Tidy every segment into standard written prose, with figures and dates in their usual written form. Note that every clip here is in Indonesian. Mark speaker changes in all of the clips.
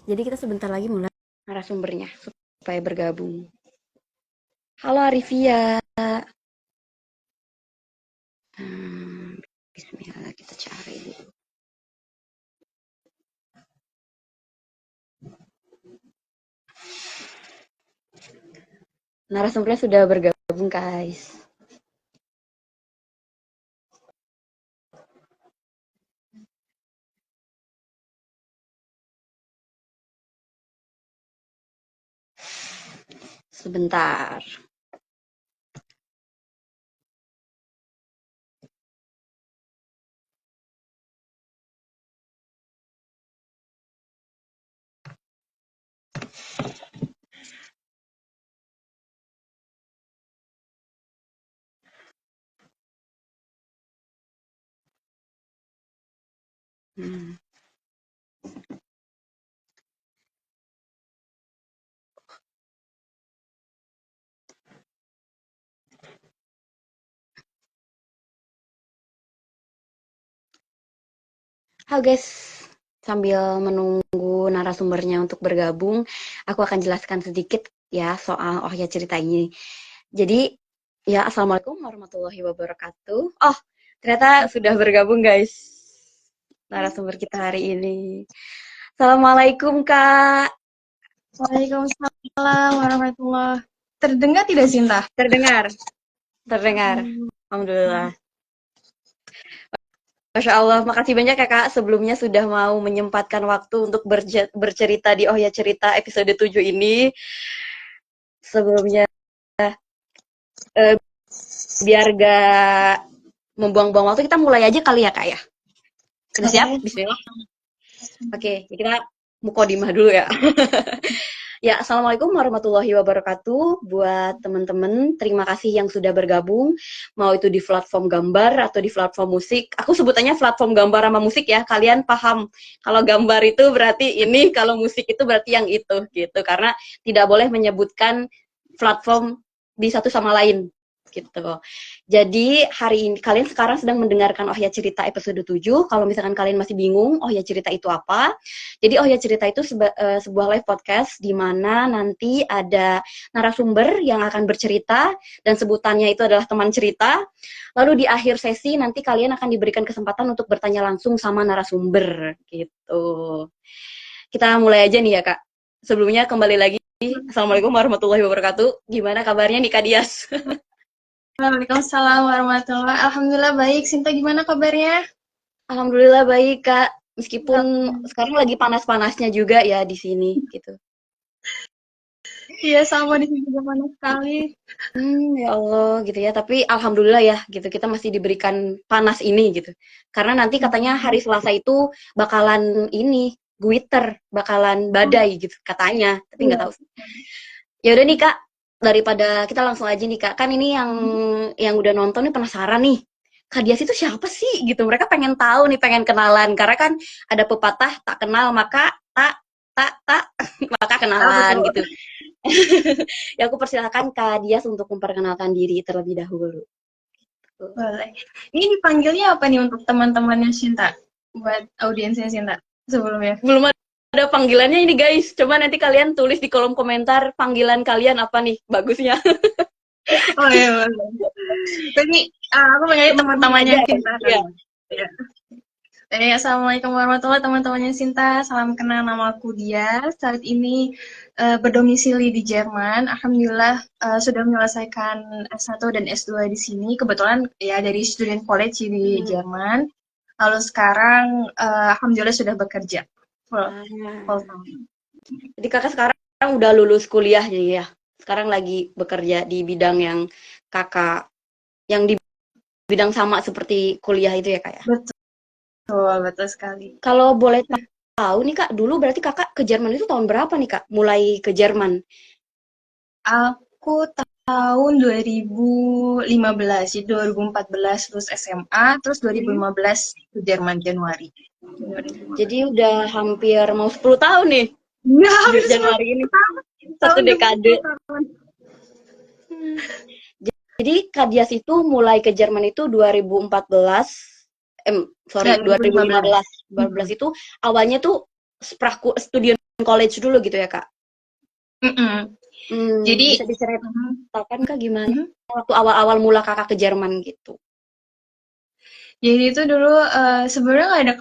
Speaker 1: Jadi kita sebentar lagi mulai narasumbernya supaya bergabung. Halo Arifia. Bismillah kita cari dulu. Narasumbernya sudah bergabung guys. Sebentar. Halo guys, sambil menunggu narasumbernya untuk bergabung, aku akan jelaskan sedikit ya soal Oh Ya Cerita ini. Jadi, ya Assalamualaikum warahmatullahi wabarakatuh. Oh, ternyata sudah bergabung guys narasumber kita hari ini. Assalamualaikum Kak.
Speaker 2: Waalaikumsalam warahmatullahi. Terdengar tidak, Sinta?
Speaker 1: Terdengar. Alhamdulillah. Masya Allah, makasih banyak ya Kak sebelumnya sudah mau menyempatkan waktu untuk bercerita di Oh Ya Cerita episode 7 ini. Sebelumnya, biar gak membuang-buang waktu, kita mulai aja kali ya Kak ya. Sudah siap? Bismillah. Oke, kita mukodimah dulu ya. Ya, Assalamualaikum warahmatullahi wabarakatuh. Buat teman-teman, terima kasih yang sudah bergabung. Mau itu di platform gambar atau di platform musik. Aku sebutannya platform gambar sama musik ya. Kalian paham, kalau gambar itu berarti ini, kalau musik itu berarti yang itu, gitu. Karena tidak boleh menyebutkan platform di satu sama lain, gitu. Jadi hari ini kalian sekarang sedang mendengarkan Oh Ya Cerita episode 7. Kalau misalkan kalian masih bingung Oh Ya Cerita itu apa, jadi Oh Ya Cerita itu sebuah live podcast di mana nanti ada narasumber yang akan bercerita dan sebutannya itu adalah teman cerita. Lalu di akhir sesi nanti kalian akan diberikan kesempatan untuk bertanya langsung sama narasumber gitu. Kita mulai aja nih ya Kak. Sebelumnya kembali lagi Assalamualaikum warahmatullahi wabarakatuh. Gimana kabarnya nih Kak Dias?
Speaker 2: Waalaikumsalam warahmatullahi. Alhamdulillah baik. Sinta gimana kabarnya?
Speaker 1: Alhamdulillah baik Kak. Meskipun sekarang lagi panas-panasnya juga ya di sini gitu.
Speaker 2: Iya, sama di sini juga panas sekali.
Speaker 1: Ya Allah gitu ya. Tapi alhamdulillah ya gitu kita masih diberikan panas ini gitu. Karena nanti katanya hari Selasa itu bakalan ini guiter, bakalan badai gitu katanya. Tapi nggak tahu. Ya udah nih Kak, daripada kita langsung aja nih Kak. Kan ini yang udah nonton nih penasaran nih. Kak Dias itu siapa sih gitu. Mereka pengen tahu nih, pengen kenalan. Karena kan ada pepatah tak kenal maka tak maka kenalan gitu. Ya aku persilakan Kak Dias untuk memperkenalkan diri terlebih dahulu.
Speaker 2: Boleh. Ini dipanggilnya apa nih untuk teman-temannya Sinta? Buat audiensnya Sinta sebelumnya.
Speaker 1: Belum ada panggilannya ini guys. Coba nanti kalian tulis di kolom komentar panggilan kalian apa nih bagusnya.
Speaker 2: Oh iya, boleh. Tapi aku panggil teman-temannya Sinta.
Speaker 1: Ya.
Speaker 2: Ya. Assalamualaikum warahmatullahi teman-temannya Sinta. Salam kenal, nama aku Dia. Saat ini berdomisili di Jerman. Alhamdulillah sudah menyelesaikan S1 dan S2 di sini. Kebetulan ya dari student college di Jerman. Lalu sekarang alhamdulillah sudah bekerja full time.
Speaker 1: Jadi kakak sekarang udah lulus kuliah jadi ya. Sekarang lagi bekerja di bidang yang kakak yang di bidang sama seperti kuliah itu ya Kak ya.
Speaker 2: Betul sekali.
Speaker 1: Kalau boleh tahu nih Kak, dulu berarti kakak ke Jerman itu tahun berapa nih Kak? Mulai ke Jerman?
Speaker 2: Aku tahun 2015, jadi 2014 lulus SMA, terus 2015 ke Jerman Januari.
Speaker 1: Jadi udah hampir mau 10 tahun nih.
Speaker 2: Ya,
Speaker 1: di Januari ini. Satu dekade. Jadi Kak Dias itu mulai ke Jerman itu 2015. 2015. 2015 itu awalnya tuh studi college dulu gitu ya, Kak?
Speaker 2: Mm-mm. Jadi,
Speaker 1: Bisa diceritakan Kak gimana
Speaker 2: mhm.
Speaker 1: waktu awal-awal mula Kakak ke Jerman gitu?
Speaker 2: Jadi itu dulu sebenarnya nggak ada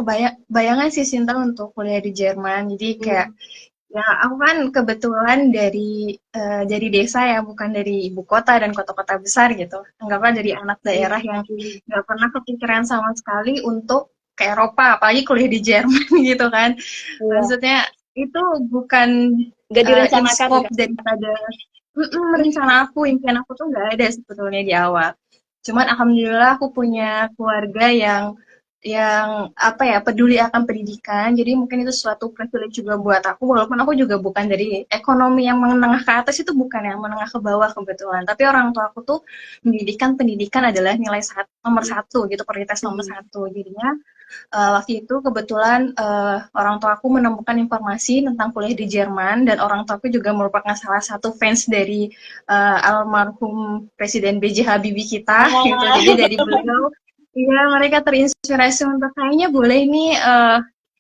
Speaker 2: bayangan sih Sinta untuk kuliah di Jerman. Jadi kayak
Speaker 1: Hmm.
Speaker 2: ya aku kan kebetulan dari desa ya, bukan dari ibu kota dan kota-kota besar gitu. Anggaplah dari anak daerah yang
Speaker 1: Hmm.
Speaker 2: nggak pernah kepikiran sama sekali untuk ke Eropa, apalagi kuliah di Jerman gitu kan.
Speaker 1: Iya.
Speaker 2: Maksudnya itu bukan
Speaker 1: Nggak
Speaker 2: in
Speaker 1: direncanakan
Speaker 2: scope
Speaker 1: Kak?
Speaker 2: daripada rencana aku, impian aku tuh nggak ada sebetulnya di awal. Cuman alhamdulillah aku punya keluarga yang apa ya, peduli akan pendidikan. Jadi mungkin itu suatu privilege juga buat aku, walaupun aku juga bukan dari ekonomi yang menengah ke atas, itu bukan yang menengah ke bawah kebetulan. Tapi orang tua aku tuh pendidikan adalah nilai nomor satu gitu, prioritas nomor
Speaker 1: Hmm.
Speaker 2: satu. Jadinya waktu itu kebetulan orang tua aku menemukan informasi tentang kuliah di Jerman, dan orang tua aku juga merupakan salah satu fans dari almarhum Presiden B.J. Habibie kita gitu. Jadi
Speaker 1: Ah.
Speaker 2: dari beliau, ya mereka terinspirasi untuk kayaknya boleh nih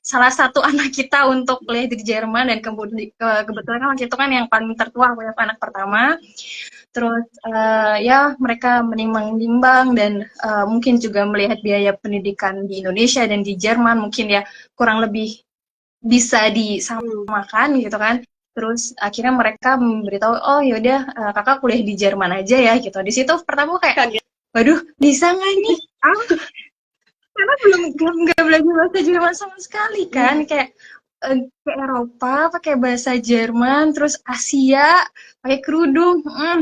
Speaker 2: salah satu anak kita untuk kuliah di Jerman, dan kebetulan kan waktu itu kan yang paling tertua, aku yang anak pertama. Terus ya mereka menimbang-nimbang dan mungkin juga melihat biaya pendidikan di Indonesia dan di Jerman mungkin ya kurang lebih bisa
Speaker 1: Hmm.
Speaker 2: disamakan gitu kan. Terus akhirnya mereka memberitahu, oh yaudah kakak kuliah di Jerman aja ya gitu. Di situ pertama kayak,
Speaker 1: Kaget.
Speaker 2: waduh bisa nggak nih? Karena belum nggak belajar bahasa Jerman sama sekali kan,
Speaker 1: Hmm.
Speaker 2: kayak ke Eropa pakai bahasa Jerman, terus Asia pakai kerudung,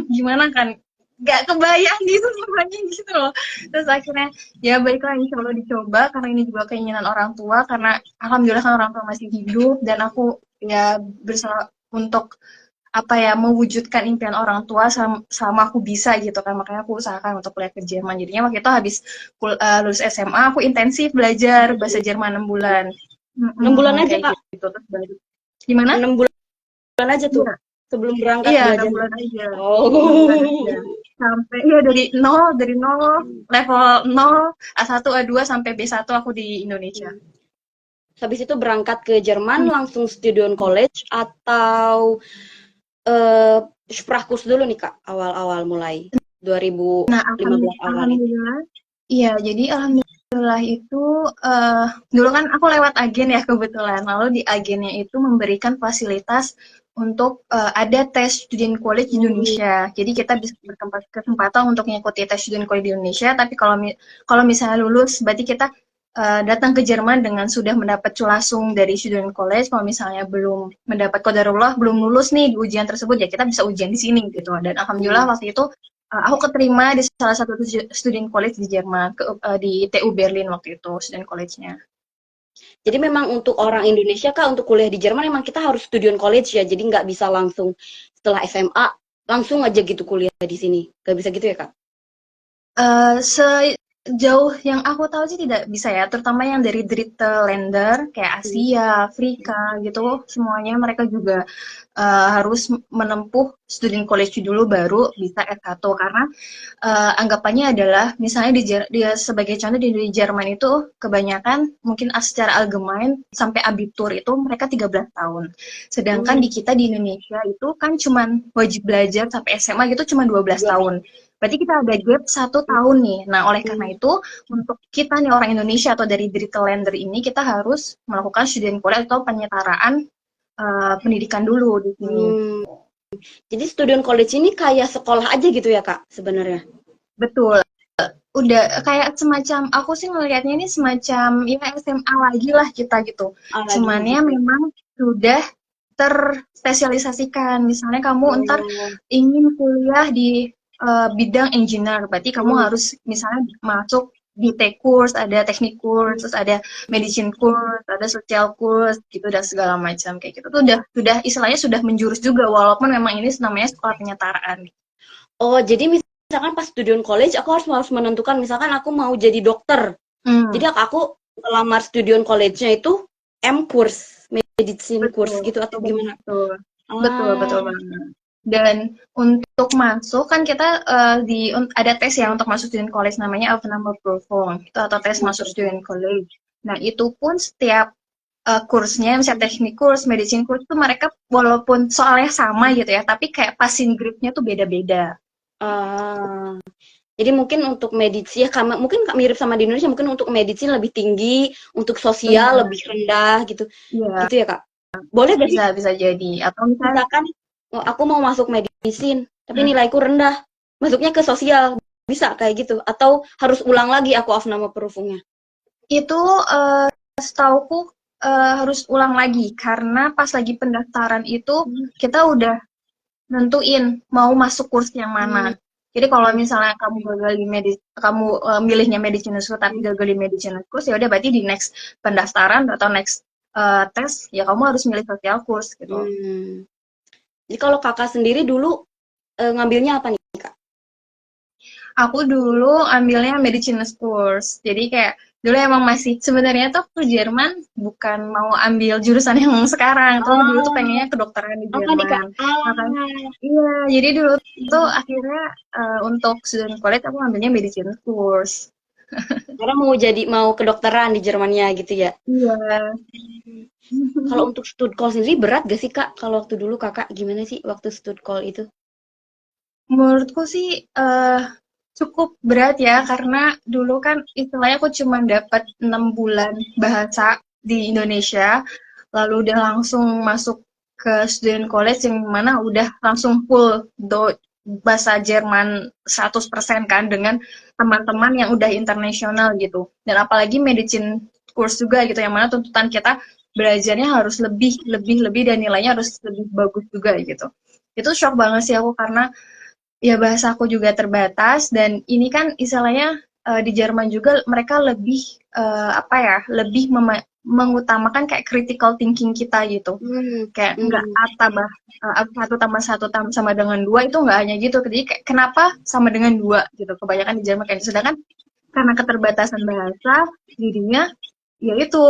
Speaker 2: gimana kan, nggak kebayang gitu semuanya gitu loh. Terus akhirnya ya baiklah, insya Allah dicoba, karena ini juga keinginan orang tua, karena alhamdulillah kan orang tua masih hidup, dan aku ya berusaha untuk apa ya, mewujudkan impian orang tua sama aku bisa gitu kan, makanya aku usahakan untuk kuliah ke Jerman. Jadinya waktu itu habis lulus SMA aku intensif belajar bahasa Jerman 6 bulan.
Speaker 1: 6 bulan aja
Speaker 2: Kayak
Speaker 1: Kak?
Speaker 2: gitu terus balik. Gimana?
Speaker 1: 6 bulan aja tuh
Speaker 2: Iya,
Speaker 1: sebelum berangkat
Speaker 2: iya 6
Speaker 1: belajar.
Speaker 2: bulan aja. 6 bulan aja.
Speaker 1: Oh.
Speaker 2: Sampai ya dari nol level nol A1 A2 sampai B1 aku di Indonesia.
Speaker 1: Habis itu berangkat ke Jerman
Speaker 2: Hmm.
Speaker 1: langsung Student College atau eh Sprachkurs dulu nih Kak awal-awal mulai
Speaker 2: Nah,
Speaker 1: 2015 awal ini.
Speaker 2: alhamdulillah, iya, jadi alhamdulillah itu dulu kan aku lewat agen ya kebetulan. Lalu di agennya itu memberikan fasilitas untuk ada tes student college di
Speaker 1: Hmm.
Speaker 2: Indonesia. Jadi kita bisa kesempatan untuk mengikuti tes student college di Indonesia. Tapi kalau misalnya lulus, berarti kita datang ke Jerman dengan sudah mendapat culasung dari student college. Kalau misalnya belum mendapat qadarullah, belum lulus nih di ujian tersebut, ya kita bisa ujian di sini gitu. Dan alhamdulillah
Speaker 1: Hmm.
Speaker 2: waktu itu aku keterima di salah satu student college di Jerman, di TU Berlin waktu itu student college-nya.
Speaker 1: Jadi memang untuk orang Indonesia Kak untuk kuliah di Jerman memang kita harus Student College ya. Jadi nggak bisa langsung setelah SMA langsung aja gitu kuliah di sini. Nggak bisa gitu ya Kak?
Speaker 2: Sejauh yang aku tahu sih tidak bisa ya, terutama yang dari Dritte-Länder kayak
Speaker 1: Hmm.
Speaker 2: Asia, Afrika gitu, semuanya mereka juga harus menempuh student college dulu baru bisa S1, karena anggapannya adalah misalnya dia sebagai contoh di Jerman itu kebanyakan mungkin secara allgemein sampai abitur itu mereka 13 tahun. Sedangkan di
Speaker 1: Hmm.
Speaker 2: kita di Indonesia itu kan cuman wajib belajar sampai SMA gitu cuma 12 tahun. Berarti kita ada gap 1 tahun nih. Nah, oleh karena
Speaker 1: Hmm.
Speaker 2: itu untuk kita nih orang Indonesia atau dari Dritte-Länder ini, kita harus melakukan student college atau penyetaraan pendidikan dulu di sini.
Speaker 1: Hmm. Jadi Student College ini kayak sekolah aja gitu ya Kak sebenarnya?
Speaker 2: Betul. Udah kayak semacam, aku sih ngelihatnya ini semacam ya SMA lagi lah kita gitu.
Speaker 1: Ah, lagi
Speaker 2: Cuman ya
Speaker 1: gitu.
Speaker 2: memang sudah terspesialisasikan. Misalnya kamu ntar
Speaker 1: Oh.
Speaker 2: ingin kuliah di bidang engineer, berarti kamu
Speaker 1: Hmm.
Speaker 2: harus misalnya masuk di tech course, ada teknik course, terus ada medicine course, ada social course, gitu dan segala macam kayak gitu. Tuh udah istilahnya sudah menjurus juga, walaupun memang ini namanya sekolah penyetaraan.
Speaker 1: Oh, jadi misalkan pas Student College aku harus menentukan misalkan aku mau jadi dokter.
Speaker 2: Hmm,
Speaker 1: Jadi aku melamar Student College-nya itu M course, medicine course
Speaker 2: betul,
Speaker 1: gitu atau gimana?
Speaker 2: betul, betul, betul
Speaker 1: Ah.
Speaker 2: banget. Dan untuk masuk kan kita ada tes ya untuk masuk student college, namanya Aufnahmeprüfung itu, atau tes masuk student college. Nah itu pun setiap kursnya, misalnya teknik kurs, medicine kurs tuh mereka walaupun soalnya sama gitu ya, tapi kayak passing grade-nya tuh beda-beda.
Speaker 1: Ah, jadi mungkin untuk medisi ya mungkin mirip sama di Indonesia, mungkin untuk medisi lebih tinggi, untuk sosial
Speaker 2: Benar.
Speaker 1: lebih rendah gitu.
Speaker 2: Iya,
Speaker 1: Gitu ya, Kak? Boleh gak sih
Speaker 2: bisa bisa jadi. Atau misalnya
Speaker 1: misalkan aku mau masuk medisin, tapi
Speaker 2: hmm,
Speaker 1: nilaiku rendah, masuknya ke sosial, bisa kayak gitu? Atau harus ulang lagi aku off nama perfungnya?
Speaker 2: itu setauku harus ulang lagi karena pas lagi pendaftaran itu
Speaker 1: Hmm.
Speaker 2: kita udah nentuin mau masuk kurs yang mana.
Speaker 1: Hmm.
Speaker 2: Jadi kalau misalnya kamu gagal di kamu milihnya medicine school tapi
Speaker 1: Hmm.
Speaker 2: gagal di medicine school, ya udah berarti di next pendaftaran atau next tes ya kamu harus milih sosial course gitu.
Speaker 1: Hmm. Jadi kalau kakak sendiri dulu ngambilnya apa nih, Kak?
Speaker 2: Aku dulu ambilnya medicine course. Jadi kayak dulu emang masih sebenarnya tuh ke Jerman bukan mau ambil jurusan yang sekarang, tapi dulu tuh
Speaker 1: Oh,
Speaker 2: pengennya kedokteran di
Speaker 1: apa nih, Kak?
Speaker 2: Jerman. Makanya iya, jadi dulu tuh akhirnya untuk student college aku ambilnya medicine course.
Speaker 1: Karena mau kedokteran di Jermannya gitu ya.
Speaker 2: Iya.
Speaker 1: Kalau untuk stud call sendiri berat gak sih, Kak? Kalau waktu dulu Kakak gimana sih waktu stud call itu?
Speaker 2: Menurutku sih cukup berat ya karena dulu kan istilahnya aku cuma dapat 6 bulan bahasa di Indonesia, lalu udah langsung masuk ke student college yang mana udah langsung full bahasa Jerman 100% kan dengan teman-teman yang udah internasional gitu. Dan apalagi medicine course juga gitu yang mana tuntutan kita belajarnya harus lebih lebih lebih dan nilainya harus lebih bagus juga gitu. Itu shock banget sih aku karena ya bahasa aku juga terbatas dan ini kan istilahnya di Jerman juga mereka lebih apa ya lebih mengutamakan kayak critical thinking kita gitu
Speaker 1: Hmm,
Speaker 2: kayak nggak
Speaker 1: hmm,
Speaker 2: tambah satu tambah satu sama dengan dua itu nggak hanya gitu jadi kayak kenapa sama dengan dua gitu kebanyakan di Jerman kayak gitu. Sedangkan karena keterbatasan bahasa jadinya ya itu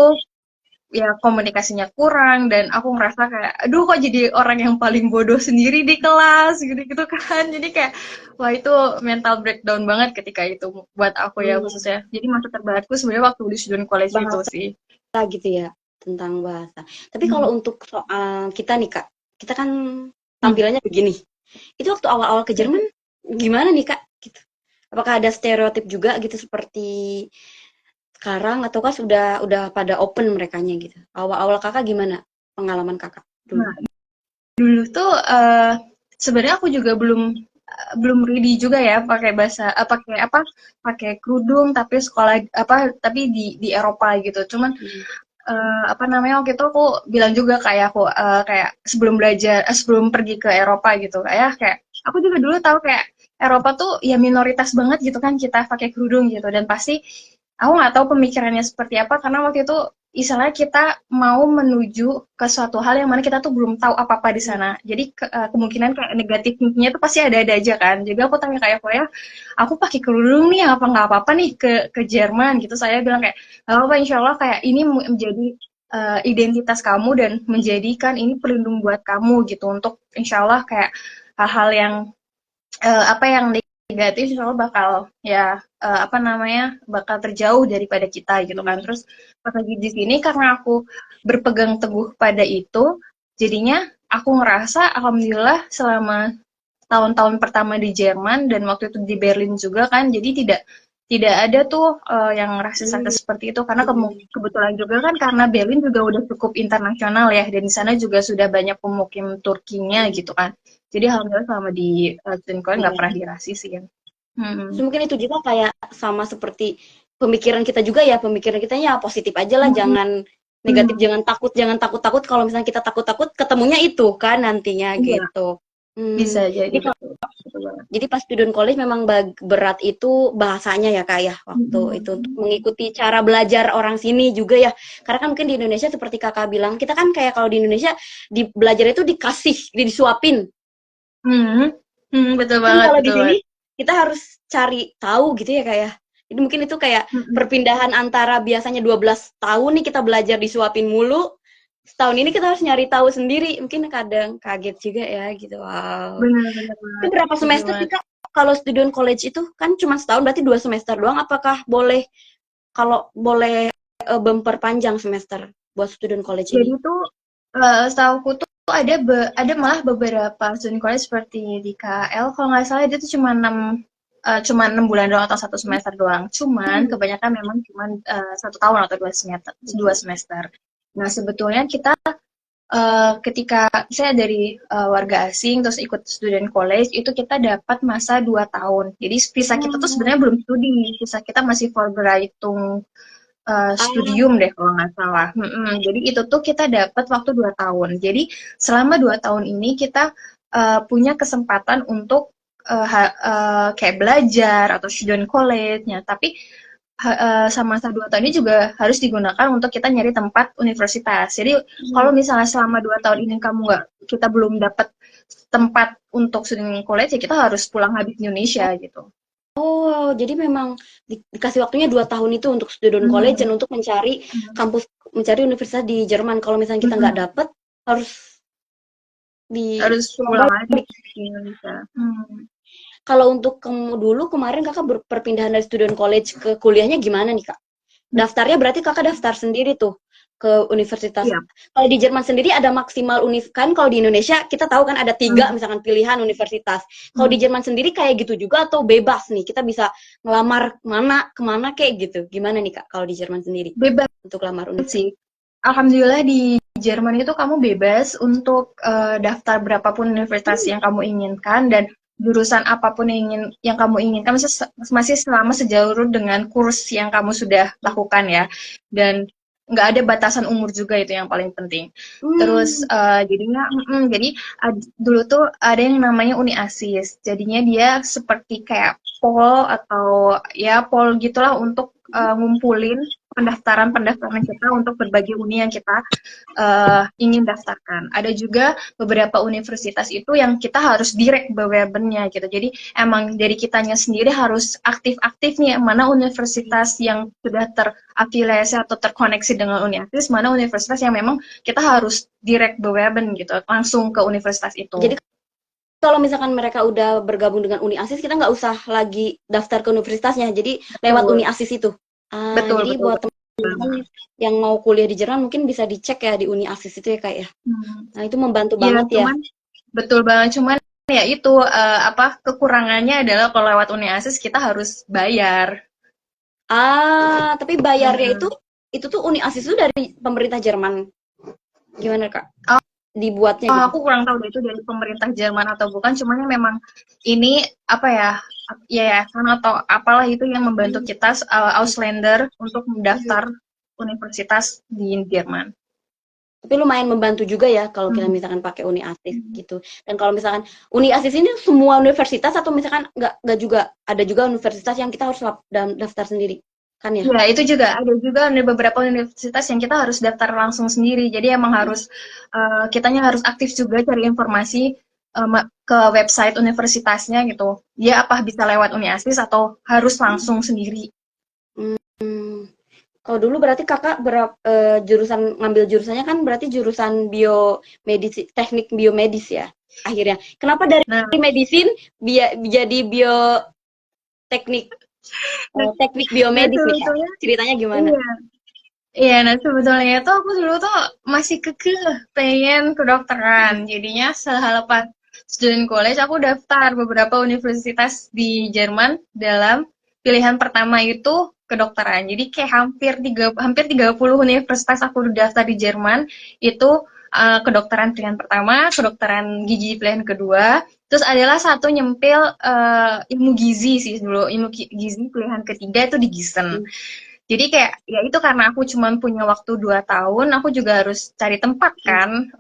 Speaker 2: ya komunikasinya kurang dan aku ngerasa kayak aduh kok jadi orang yang paling bodoh sendiri di kelas gitu-gitu kan jadi kayak wah itu mental breakdown banget ketika itu buat aku ya
Speaker 1: hmm.
Speaker 2: khususnya jadi masa terberatku sebenarnya waktu di student college itu
Speaker 1: Bahasa
Speaker 2: sih.
Speaker 1: gitu ya, tentang bahasa. Tapi kalau
Speaker 2: Hmm.
Speaker 1: untuk soal kita nih, Kak, kita kan
Speaker 2: Hmm.
Speaker 1: tampilannya begini. Itu waktu awal-awal ke Jerman gimana nih, Kak? Gitu. Apakah ada stereotip juga gitu seperti sekarang ataukah udah pada open merekanya gitu? Awal-awal Kakak gimana pengalaman Kakak dulu?
Speaker 2: Nah, dulu tuh sebenarnya aku juga belum ready juga ya pakai bahasa pakai apa pakai kerudung tapi sekolah apa tapi di Eropa gitu cuman
Speaker 1: Hmm.
Speaker 2: apa namanya waktu itu aku bilang juga kayak aku kayak sebelum belajar sebelum pergi ke Eropa gitu kayak aku juga dulu tahu kayak Eropa tuh ya minoritas banget gitu kan kita pakai kerudung gitu dan pasti aku nggak tahu pemikirannya seperti apa karena waktu itu istilahnya kita mau menuju ke suatu hal yang mana kita tuh belum tahu apa-apa di sana jadi kemungkinan kayak negatifnya itu pasti ada aja kan jadi aku tanya kayak aku ya aku pakai kerudung nih apa nggak apa-apa nih ke Jerman gitu saya bilang kayak nggak apa-apa insya Allah kayak ini menjadi identitas kamu dan menjadikan ini pelindung buat kamu gitu untuk insya Allah kayak hal-hal yang apa yang negatif insya Allah bakal ya apa namanya bakal terjauh daripada kita gitu kan terus pas lagi di sini karena aku berpegang teguh pada itu jadinya aku ngerasa alhamdulillah selama tahun-tahun pertama di Jerman dan waktu itu di Berlin juga kan jadi tidak ada tuh yang rasis-rasis seperti itu karena kebetulan juga kan karena Berlin juga udah cukup internasional ya dan di sana juga sudah banyak pemukim Turkinya gitu kan jadi alhamdulillah selama di Trinkoin nggak pernah
Speaker 1: Iya.
Speaker 2: dirasisin.
Speaker 1: Terus
Speaker 2: Hmm.
Speaker 1: mungkin itu juga kayak sama seperti pemikiran kita juga ya, pemikiran kita ya positif aja lah,
Speaker 2: Hmm.
Speaker 1: jangan negatif,
Speaker 2: Hmm.
Speaker 1: jangan takut-takut kalau misalnya kita takut-takut ketemunya itu kan nantinya
Speaker 2: Iya,
Speaker 1: gitu.
Speaker 2: bisa jadi
Speaker 1: Jadi
Speaker 2: betul. Betul banget.
Speaker 1: jadi pas student college memang berat itu bahasanya ya Kak ya waktu itu untuk
Speaker 2: Hmm.
Speaker 1: mengikuti cara belajar orang sini juga ya. Karena kan mungkin di Indonesia seperti Kakak bilang, kita kan kayak kalau di Indonesia belajar itu disuapin.
Speaker 2: Hmm. Hmm. Betul
Speaker 1: Kan
Speaker 2: banget,
Speaker 1: kalau di
Speaker 2: betul
Speaker 1: sini
Speaker 2: banget.
Speaker 1: kita harus cari tahu gitu ya kayak. Jadi mungkin itu kayak
Speaker 2: Hmm.
Speaker 1: perpindahan antara biasanya 12 tahun nih kita belajar disuapin mulu. Setahun ini kita harus nyari tahu sendiri. Mungkin kadang kaget juga ya gitu. Wow.
Speaker 2: Benar-benar
Speaker 1: Itu
Speaker 2: banget.
Speaker 1: berapa
Speaker 2: Betul
Speaker 1: semester sih
Speaker 2: banget.
Speaker 1: Kak? Kalau student college itu kan cuma setahun berarti 2 semester doang. Apakah boleh kalau boleh bumper panjang semester? buat student college
Speaker 2: Jadi
Speaker 1: ini?
Speaker 2: tuh setahuku tuh ada malah beberapa student college seperti di KL kalau nggak salah dia tuh cuma 6 bulan doang atau 1 semester doang. Cuman
Speaker 1: Hmm.
Speaker 2: kebanyakan memang cuma 1 tahun atau 2 semester. Nah sebetulnya kita ketika saya dari warga asing terus ikut student college itu kita dapat masa 2 tahun. Jadi visa kita tuh
Speaker 1: Oh.
Speaker 2: sebenarnya belum studi, visa kita masih Vorbereitung
Speaker 1: Ah,
Speaker 2: studium deh kalau nggak salah. Jadi itu tuh kita dapat waktu 2 tahun. Jadi selama 2 tahun ini kita punya kesempatan untuk kayak belajar atau student college-nya. Tapi sama masa 2 tahun ini juga harus digunakan untuk kita nyari tempat universitas. Jadi kalau
Speaker 1: hmm.
Speaker 2: misalnya selama 2 tahun ini kita belum dapat tempat untuk student college ya kita harus pulang habis Indonesia gitu.
Speaker 1: Oh, jadi memang dikasih waktunya 2 tahun itu untuk student college dan
Speaker 2: Hmm.
Speaker 1: untuk mencari
Speaker 2: Hmm.
Speaker 1: kampus, mencari universitas di Jerman. Kalau misalnya kita nggak
Speaker 2: Hmm.
Speaker 1: dapet, harus di
Speaker 2: Harus
Speaker 1: pulang
Speaker 2: pulang lagi
Speaker 1: balik.
Speaker 2: ke Indonesia.
Speaker 1: Kalau untuk dulu kemarin kakak perpindahan dari student college ke kuliahnya gimana nih kak? Daftarnya berarti kakak daftar sendiri tuh ke universitas.
Speaker 2: Iya.
Speaker 1: Kalau di Jerman sendiri ada maksimal kan kalau di Indonesia kita tahu kan ada 3
Speaker 2: Hmm.
Speaker 1: misalkan pilihan universitas. Kalau di
Speaker 2: Hmm.
Speaker 1: Jerman sendiri kayak gitu juga atau bebas nih kita bisa ngelamar kemana kayak gitu. Gimana nih kak kalau di Jerman sendiri
Speaker 2: Bebas
Speaker 1: untuk lamar universitas?
Speaker 2: sih. Alhamdulillah di Jerman itu kamu bebas untuk daftar berapapun universitas yang kamu inginkan dan jurusan apapun yang kamu inginkan masih selama sejauh dengan kurs yang kamu sudah lakukan ya. Dan nggak ada batasan umur juga itu yang paling penting. Terus
Speaker 1: Hmm,
Speaker 2: dulu tuh ada yang namanya Uni Asis. Jadinya dia seperti kayak pol atau ya pol gitulah untuk ngumpulin pendaftaran kita untuk berbagai uni yang kita ingin daftarkan. Ada juga beberapa universitas itu yang kita harus direct bewebennya gitu. Jadi emang dari kitanya sendiri harus aktif-aktif nih mana universitas yang sudah terafiliasi atau terkoneksi dengan Uniasis, mana universitas yang memang kita harus direct beweben gitu, langsung ke universitas
Speaker 1: jadi
Speaker 2: itu.
Speaker 1: kalau misalkan mereka udah bergabung dengan Uni Asis, kita nggak usah lagi daftar ke universitasnya. Jadi lewat Uni
Speaker 2: Betul,
Speaker 1: Asis itu. Ah,
Speaker 2: betul,
Speaker 1: jadi
Speaker 2: betul,
Speaker 1: buat
Speaker 2: betul.
Speaker 1: teman-teman yang mau kuliah di Jerman mungkin bisa dicek ya di Uni Asis itu ya kak ya.
Speaker 2: Hmm.
Speaker 1: Nah itu membantu
Speaker 2: Ya,
Speaker 1: banget ya.
Speaker 2: cuman betul banget, cuman ya itu apa kekurangannya adalah kalau lewat Uni Asis kita harus bayar.
Speaker 1: Ah, tapi bayarnya
Speaker 2: Hmm.
Speaker 1: itu tuh Uni Asis itu dari pemerintah Jerman. Gimana kak?
Speaker 2: Oh,
Speaker 1: Dibuatnya
Speaker 2: oh,
Speaker 1: gitu.
Speaker 2: aku kurang tahu deh itu dari pemerintah Jerman atau bukan, cuman memang ini apa ya yayasan atau apalah itu yang membantu
Speaker 1: Hmm.
Speaker 2: kita Ausländer untuk mendaftar universitas di Jerman.
Speaker 1: Tapi lumayan membantu juga ya kalau kita
Speaker 2: Hmm.
Speaker 1: misalkan pakai Uni Asis gitu. Dan kalau misalkan Uni Asis ini semua universitas atau misalkan nggak juga ada juga universitas yang kita harus daftar sendiri kan ya?
Speaker 2: Ya, itu juga ada beberapa universitas yang kita harus daftar langsung sendiri. Jadi emang harus kitanya harus aktif juga cari informasi ke website universitasnya gitu. Dia apa bisa lewat Uniasis atau harus langsung sendiri.
Speaker 1: Hmm. Kalau dulu berarti kakak jurusan ngambil jurusannya kan berarti jurusan biomedis, teknik biomedis ya akhirnya. Kenapa dari
Speaker 2: Nah,
Speaker 1: medisin jadi teknik
Speaker 2: nah,
Speaker 1: teknik
Speaker 2: nah
Speaker 1: biomedis nih kak?
Speaker 2: sebetulnya
Speaker 1: Ceritanya gimana?
Speaker 2: iya. Iya, nah sebetulnya itu aku dulu tuh masih kekeh pengen kedokteran. Jadinya selepas student college aku daftar beberapa universitas di Jerman dalam pilihan pertama itu kedokteran. Jadi kayak hampir 30 universitas aku daftar di Jerman itu kedokteran pilihan pertama, kedokteran gigi pilihan kedua, terus adalah satu nyempil ilmu gizi sih dulu, ilmu gizi pilihan ketiga itu di Gießen.
Speaker 1: Hmm.
Speaker 2: Jadi kayak ya itu karena aku cuma punya waktu 2 tahun, aku juga harus cari tempat kan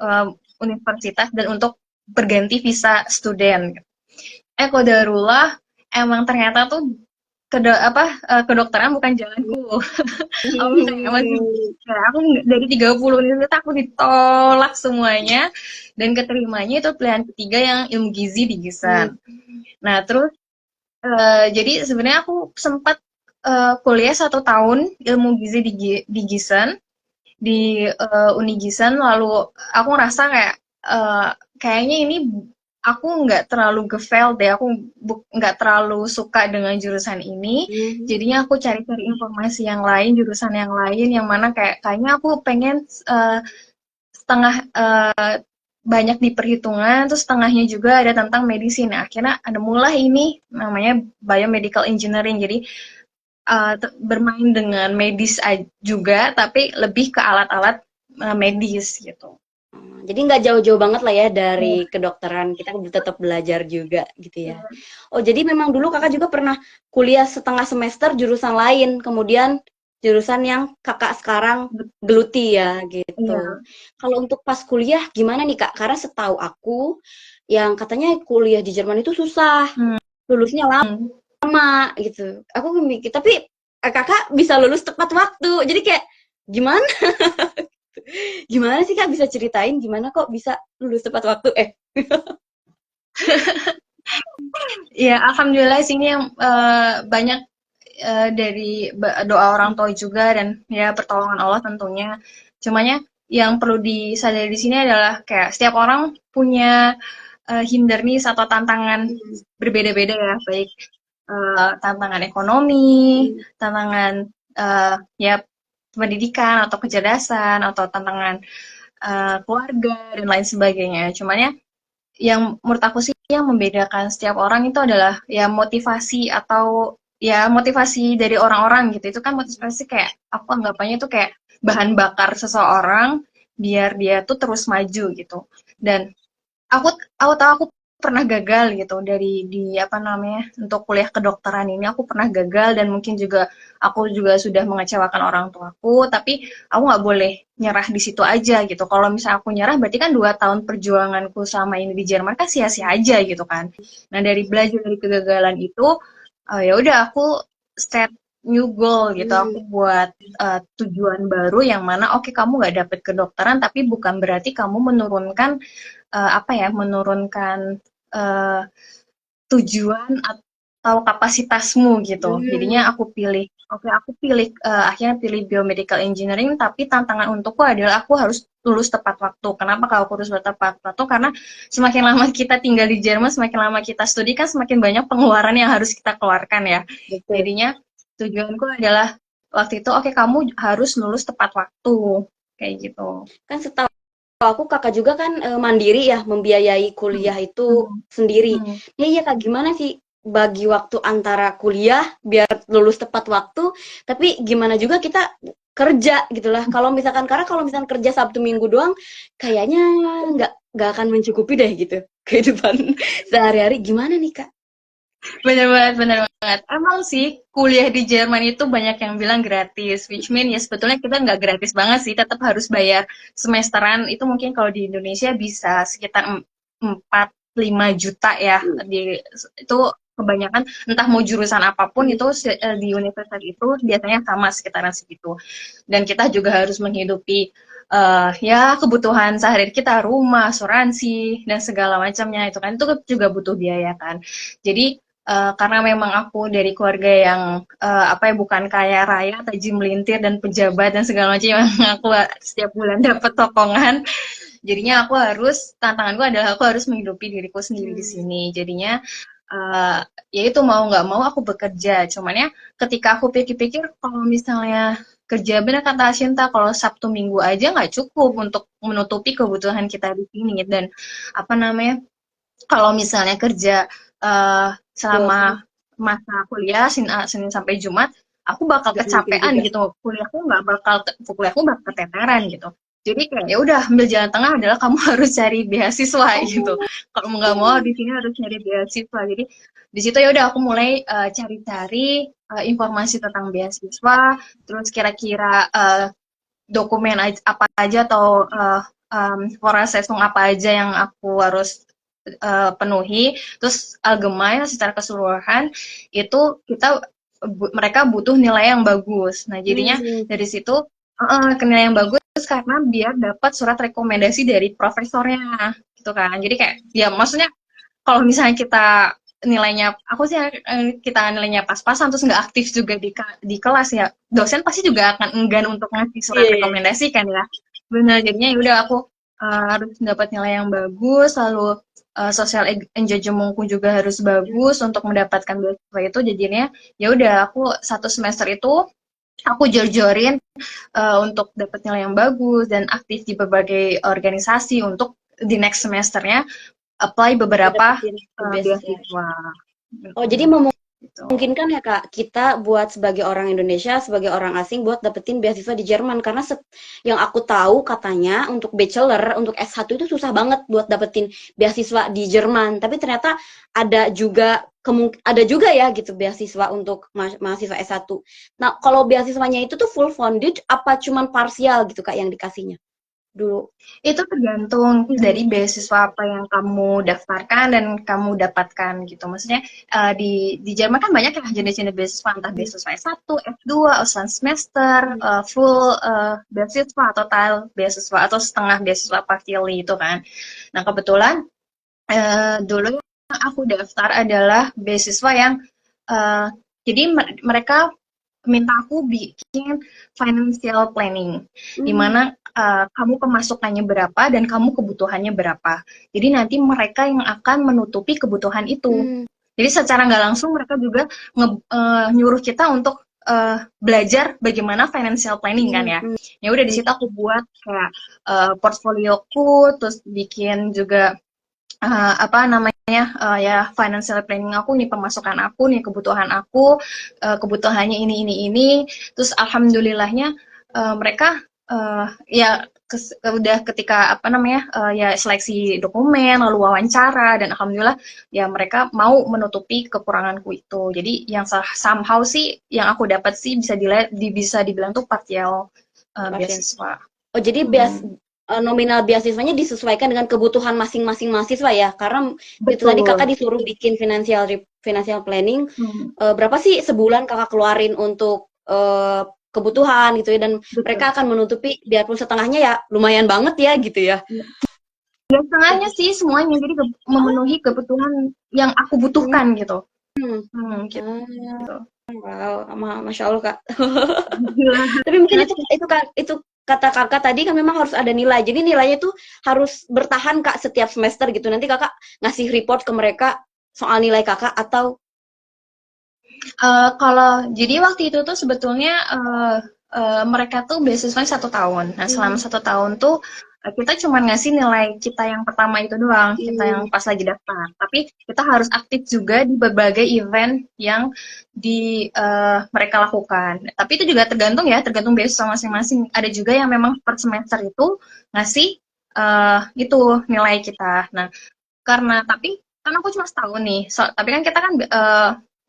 Speaker 2: universitas dan untuk berganti visa student. Qadarullah emang ternyata tuh kedokteran bukan jalanku. Aku kayak masih
Speaker 1: Hmm.
Speaker 2: kayak aku dari 30 universitas aku ditolak semuanya dan keterimanya itu pilihan ketiga yang ilmu gizi di
Speaker 1: Hmm.
Speaker 2: Gießen. Nah, terus jadi sebenarnya aku sempat kuliah 1 tahun ilmu gizi di Gießen di Uni Gießen lalu aku ngerasa kayak kayaknya ini aku nggak terlalu gefel deh, aku nggak terlalu suka dengan jurusan ini, jadinya aku cari-cari informasi yang lain, jurusan yang lain, yang mana kayaknya aku pengen setengah banyak di perhitungan, terus setengahnya juga ada tentang medicine. Nah, akhirnya ada mulai ini namanya biomedical engineering, jadi bermain dengan medis juga, tapi lebih ke alat-alat medis gitu.
Speaker 1: Jadi nggak jauh-jauh banget lah ya dari kedokteran, kita tetap belajar juga gitu ya. Oh, jadi memang dulu kakak juga pernah kuliah setengah semester jurusan lain, kemudian jurusan yang kakak sekarang geluti ya gitu.
Speaker 2: Iya.
Speaker 1: Kalau untuk pas kuliah gimana nih kak? Karena setahu aku yang katanya kuliah di Jerman itu susah, lulusnya lama gitu. Aku mikir, tapi kakak bisa lulus tepat waktu, jadi kayak gimana? Gimana sih Kak, bisa ceritain gimana kok bisa lulus tepat waktu?
Speaker 2: Ya, alhamdulillah sih ini yang banyak dari doa orang tua juga dan ya pertolongan Allah tentunya. Cumanya yang perlu disadari di sini adalah kayak setiap orang punya hindernis atau tantangan berbeda-beda ya, baik tantangan ekonomi, tantangan ya pendidikan atau kecerdasan atau tantangan keluarga dan lain sebagainya. Cuman ya yang menurut aku sih yang membedakan setiap orang itu adalah ya motivasi atau ya motivasi dari orang-orang gitu. Itu kan motivasi kayak aku anggapannya itu kayak bahan bakar seseorang biar dia tuh terus maju gitu. Dan aku tahu aku pernah gagal gitu dari di apa namanya untuk kuliah kedokteran ini aku pernah gagal dan mungkin juga aku juga sudah mengecewakan orang tuaku tapi aku nggak boleh nyerah di situ aja gitu kalau misalnya aku nyerah berarti kan 2 tahun perjuanganku sama ini di Jerman kan sia-sia aja gitu kan nah dari belajar dari kegagalan itu ya udah aku set new goal gitu aku buat tujuan baru yang mana oke kamu nggak dapet kedokteran tapi bukan berarti kamu menurunkan apa ya menurunkan tujuan atau kapasitasmu gitu. Jadinya aku pilih akhirnya pilih biomedical engineering tapi tantangan untukku adalah aku harus lulus tepat waktu. Kenapa kalau aku harus tepat waktu? Karena semakin lama kita tinggal di Jerman, semakin lama kita studi kan semakin banyak pengeluaran yang harus kita keluarkan ya.
Speaker 1: Betul.
Speaker 2: Jadinya tujuanku adalah waktu itu oke kamu harus lulus tepat waktu kayak gitu.
Speaker 1: Kan setahu aku kakak juga kan mandiri ya, membiayai kuliah itu sendiri. Ya iya kak, gimana sih bagi waktu antara kuliah biar lulus tepat waktu, tapi gimana juga kita kerja gitulah. Karena kalau misalkan kerja Sabtu Minggu doang, kayaknya nggak akan mencukupi deh gitu kehidupan sehari-hari. Gimana nih kak?
Speaker 2: Bener banget, bener banget. Emang sih kuliah di Jerman itu banyak yang bilang gratis, which mean ya sebetulnya kita nggak gratis banget sih, tetap harus bayar semesteran. Itu mungkin kalau di Indonesia bisa sekitar 4-5 juta ya. Itu kebanyakan entah mau jurusan apapun itu di universitas itu biasanya sama sekitaran segitu. Dan kita juga harus menghidupi ya kebutuhan sehari kita, rumah, asuransi dan segala macamnya itu kan itu juga butuh biaya kan. Jadi karena memang aku dari keluarga yang apa ya bukan kaya raya, taji melintir dan pejabat dan segala macam yang aku setiap bulan dapat tokongan. Jadinya tantanganku adalah aku harus menghidupi diriku sendiri di sini. Jadinya ya itu mau nggak mau aku bekerja. Cuman ya ketika aku pikir-pikir kalau misalnya kerja benar kata Shinta kalau Sabtu Minggu aja nggak cukup untuk menutupi kebutuhan kita di sini dan apa namanya kalau misalnya kerja selama masa kuliah Senin sampai Jumat aku bakal kecapean gitu kuliahku bakal keteteran gitu jadi kayak ya udah ambil jalan tengah adalah kamu harus cari beasiswa gitu kalau nggak mau di sini harus cari beasiswa jadi di situ ya udah aku mulai cari-cari informasi tentang beasiswa terus kira-kira dokumen apa aja atau Voraussetzung apa aja yang aku harus penuhi terus allgemein secara keseluruhan itu mereka butuh nilai yang bagus nah jadinya dari situ nilai yang bagus karena biar dapat surat rekomendasi dari profesornya gitu kan jadi kayak ya maksudnya kalau misalnya kita nilainya aku sih kita nilainya pas-pasan terus nggak aktif juga di kelas ya dosen pasti juga akan enggan untuk ngasih surat rekomendasi kan ya benar jadinya ya udah aku harus dapat nilai yang bagus lalu sosial engagementku juga harus bagus untuk mendapatkan beasiswa itu. Jadinya ya udah aku 1 semester itu aku jor-jorin untuk dapat nilai yang bagus dan aktif di berbagai organisasi untuk di next semesternya apply beberapa
Speaker 1: dapetin beasiswa.
Speaker 2: beasiswa.
Speaker 1: Oh, jadi
Speaker 2: Gitu.
Speaker 1: memungkinkan ya Kak, kita buat sebagai orang Indonesia, sebagai orang asing buat dapetin beasiswa di Jerman karena yang aku tahu katanya untuk bachelor, untuk S1 itu susah banget buat dapetin beasiswa di Jerman. Tapi ternyata ada juga ya gitu beasiswa untuk mahasiswa S1. Nah, kalau beasiswanya itu tuh full funded apa cuman parsial gitu Kak yang dikasihnya dulu?
Speaker 2: Itu tergantung dari beasiswa apa yang kamu daftarkan dan kamu dapatkan gitu. Maksudnya di Jerman kan banyak ya jenis-jenis beasiswa, entah beasiswa S1, S2, Ausland semester, full beasiswa, total beasiswa atau setengah beasiswa partially itu kan. Nah, kebetulan dulu yang aku daftar adalah beasiswa yang jadi mereka minta aku bikin financial planning, di mana kamu pemasukannya berapa dan kamu kebutuhannya berapa. Jadi nanti mereka yang akan menutupi kebutuhan itu. Jadi secara nggak langsung mereka juga nyuruh kita untuk belajar bagaimana financial planning kan ya. Ya udah di situ aku buat kayak portfolioku, terus bikin juga apa namanya ya financial planning aku nih, pemasukan aku nih, kebutuhan aku, kebutuhannya ini, terus alhamdulillahnya mereka ya udah ketika apa namanya ya seleksi dokumen lalu wawancara dan alhamdulillah ya mereka mau menutupi kekuranganku itu. Jadi yang somehow sih yang aku dapat sih bisa dibilang tuh partial beasiswa.
Speaker 1: Oh, jadi nominal beasiswanya disesuaikan dengan kebutuhan masing-masing mahasiswa ya, karena itu tadi kakak disuruh bikin financial planning, berapa sih sebulan kakak keluarin untuk kebutuhan gitu ya, dan mereka akan menutupi biarpun setengahnya ya lumayan banget ya gitu ya.
Speaker 2: Ya setengahnya sih semuanya, jadi memenuhi kebutuhan yang aku butuhkan gitu. Gitu.
Speaker 1: Wow, masya Allah Kak. Tapi mungkin itu kata kakak tadi kan memang harus ada nilai. Jadi nilainya tuh harus bertahan Kak setiap semester gitu. Nanti kakak ngasih report ke mereka soal nilai kakak atau?
Speaker 2: Kalau jadi waktu itu tuh sebetulnya mereka tuh beasiswanya 1 tahun. Nah selama 1 tahun tuh kita cuma ngasih nilai kita yang pertama itu doang, kita yang pas lagi daftar. Tapi kita harus aktif juga di berbagai event yang mereka lakukan. Tapi itu juga tergantung beasiswa masing-masing. Ada juga yang memang per semester itu ngasih itu nilai kita. Nah tapi kan aku cuma setahun nih. Tapi kan kita kan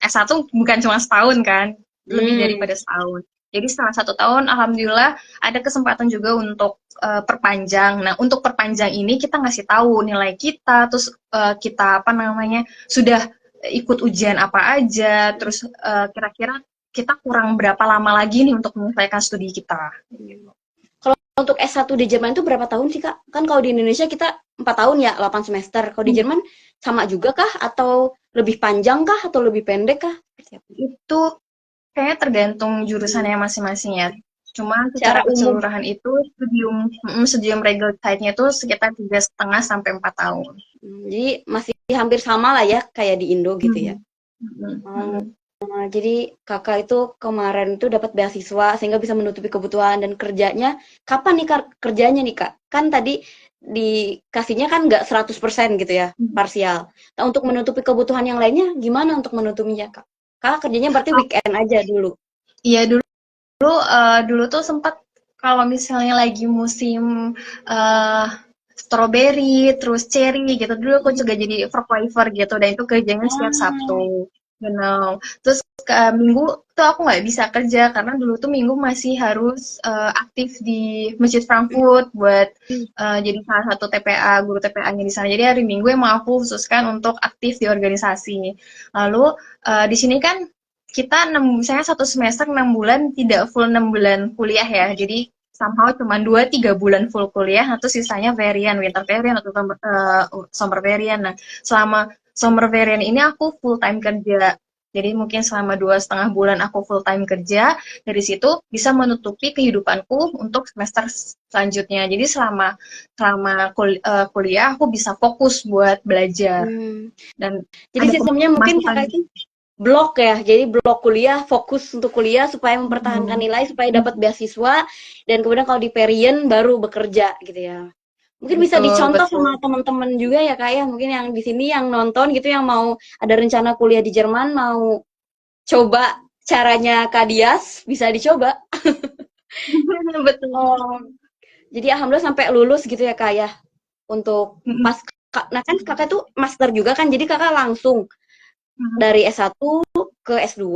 Speaker 2: S1 bukan cuma setahun kan, lebih daripada setahun. Jadi setelah 1 tahun, alhamdulillah ada kesempatan juga untuk perpanjang. Nah, untuk perpanjang ini kita ngasih tahu nilai kita, terus kita apa namanya sudah ikut ujian apa aja, terus kira-kira kita kurang berapa lama lagi nih untuk menyelesaikan studi kita.
Speaker 1: Kalau untuk S1 di Jerman itu berapa tahun sih Kak? Kan kalau di Indonesia kita 4 tahun ya, 8 semester. Kalau di Jerman sama juga kah? Atau lebih panjang kah? Atau lebih pendek kah?
Speaker 2: Itu kayaknya tergantung jurusannya masing-masing ya. Cuma secara keseluruhan itu studium legal side-nya itu sekitar 3,5 sampai 4 tahun.
Speaker 1: Jadi masih hampir sama lah ya kayak di Indo gitu ya. Jadi kakak itu kemarin itu dapat beasiswa sehingga bisa menutupi kebutuhan, dan kerjanya kapan nih kerjanya nih Kak? Kan tadi dikasihnya kan nggak 100% gitu ya, parsial. Nah, untuk menutupi kebutuhan yang lainnya gimana untuk menutupinya Kak? Kakak kerjanya berarti weekend aja dulu?
Speaker 2: Iya dulu tuh sempat kalau misalnya lagi musim strawberry terus cherry gitu, dulu aku juga jadi verkoifer gitu, dan itu kerjanya setiap Sabtu. Terus Minggu tuh aku nggak bisa kerja karena dulu tuh Minggu masih harus aktif di Masjid Frankfurt buat jadi salah satu TPA, guru TPA-nya di sana. Jadi hari Minggu emang aku khususkan untuk aktif di organisasi. Lalu di sini kan kita misalnya 1 semester 6 bulan tidak full 6 bulan kuliah ya. Jadi somehow cuma 2-3 bulan full kuliah, atau sisanya varian, winter varian atau summer varian. Nah, selama summer varian ini aku full time kerja. Jadi mungkin selama 2,5 bulan aku full time kerja, dari situ bisa menutupi kehidupanku untuk semester selanjutnya. Jadi selama selama kuliah aku bisa fokus buat belajar dan
Speaker 1: Jadi
Speaker 2: ada
Speaker 1: sistemnya mungkin
Speaker 2: pemasukan.
Speaker 1: kakak itu blok ya, jadi blok kuliah, fokus untuk kuliah supaya mempertahankan nilai, supaya dapat beasiswa, dan kemudian kalau di Perian baru bekerja gitu ya. Mungkin bisa
Speaker 2: Betul,
Speaker 1: dicontoh
Speaker 2: betul.
Speaker 1: sama teman-teman juga ya kak ya, mungkin yang di sini yang nonton gitu, yang mau ada rencana kuliah di Jerman, mau coba caranya Kak Dias, bisa dicoba.
Speaker 2: Betul.
Speaker 1: Oh, jadi alhamdulillah sampai lulus gitu ya kak ya, untuk pas, nah kan kakak tuh master juga kan, jadi kakak langsung dari S1 ke S2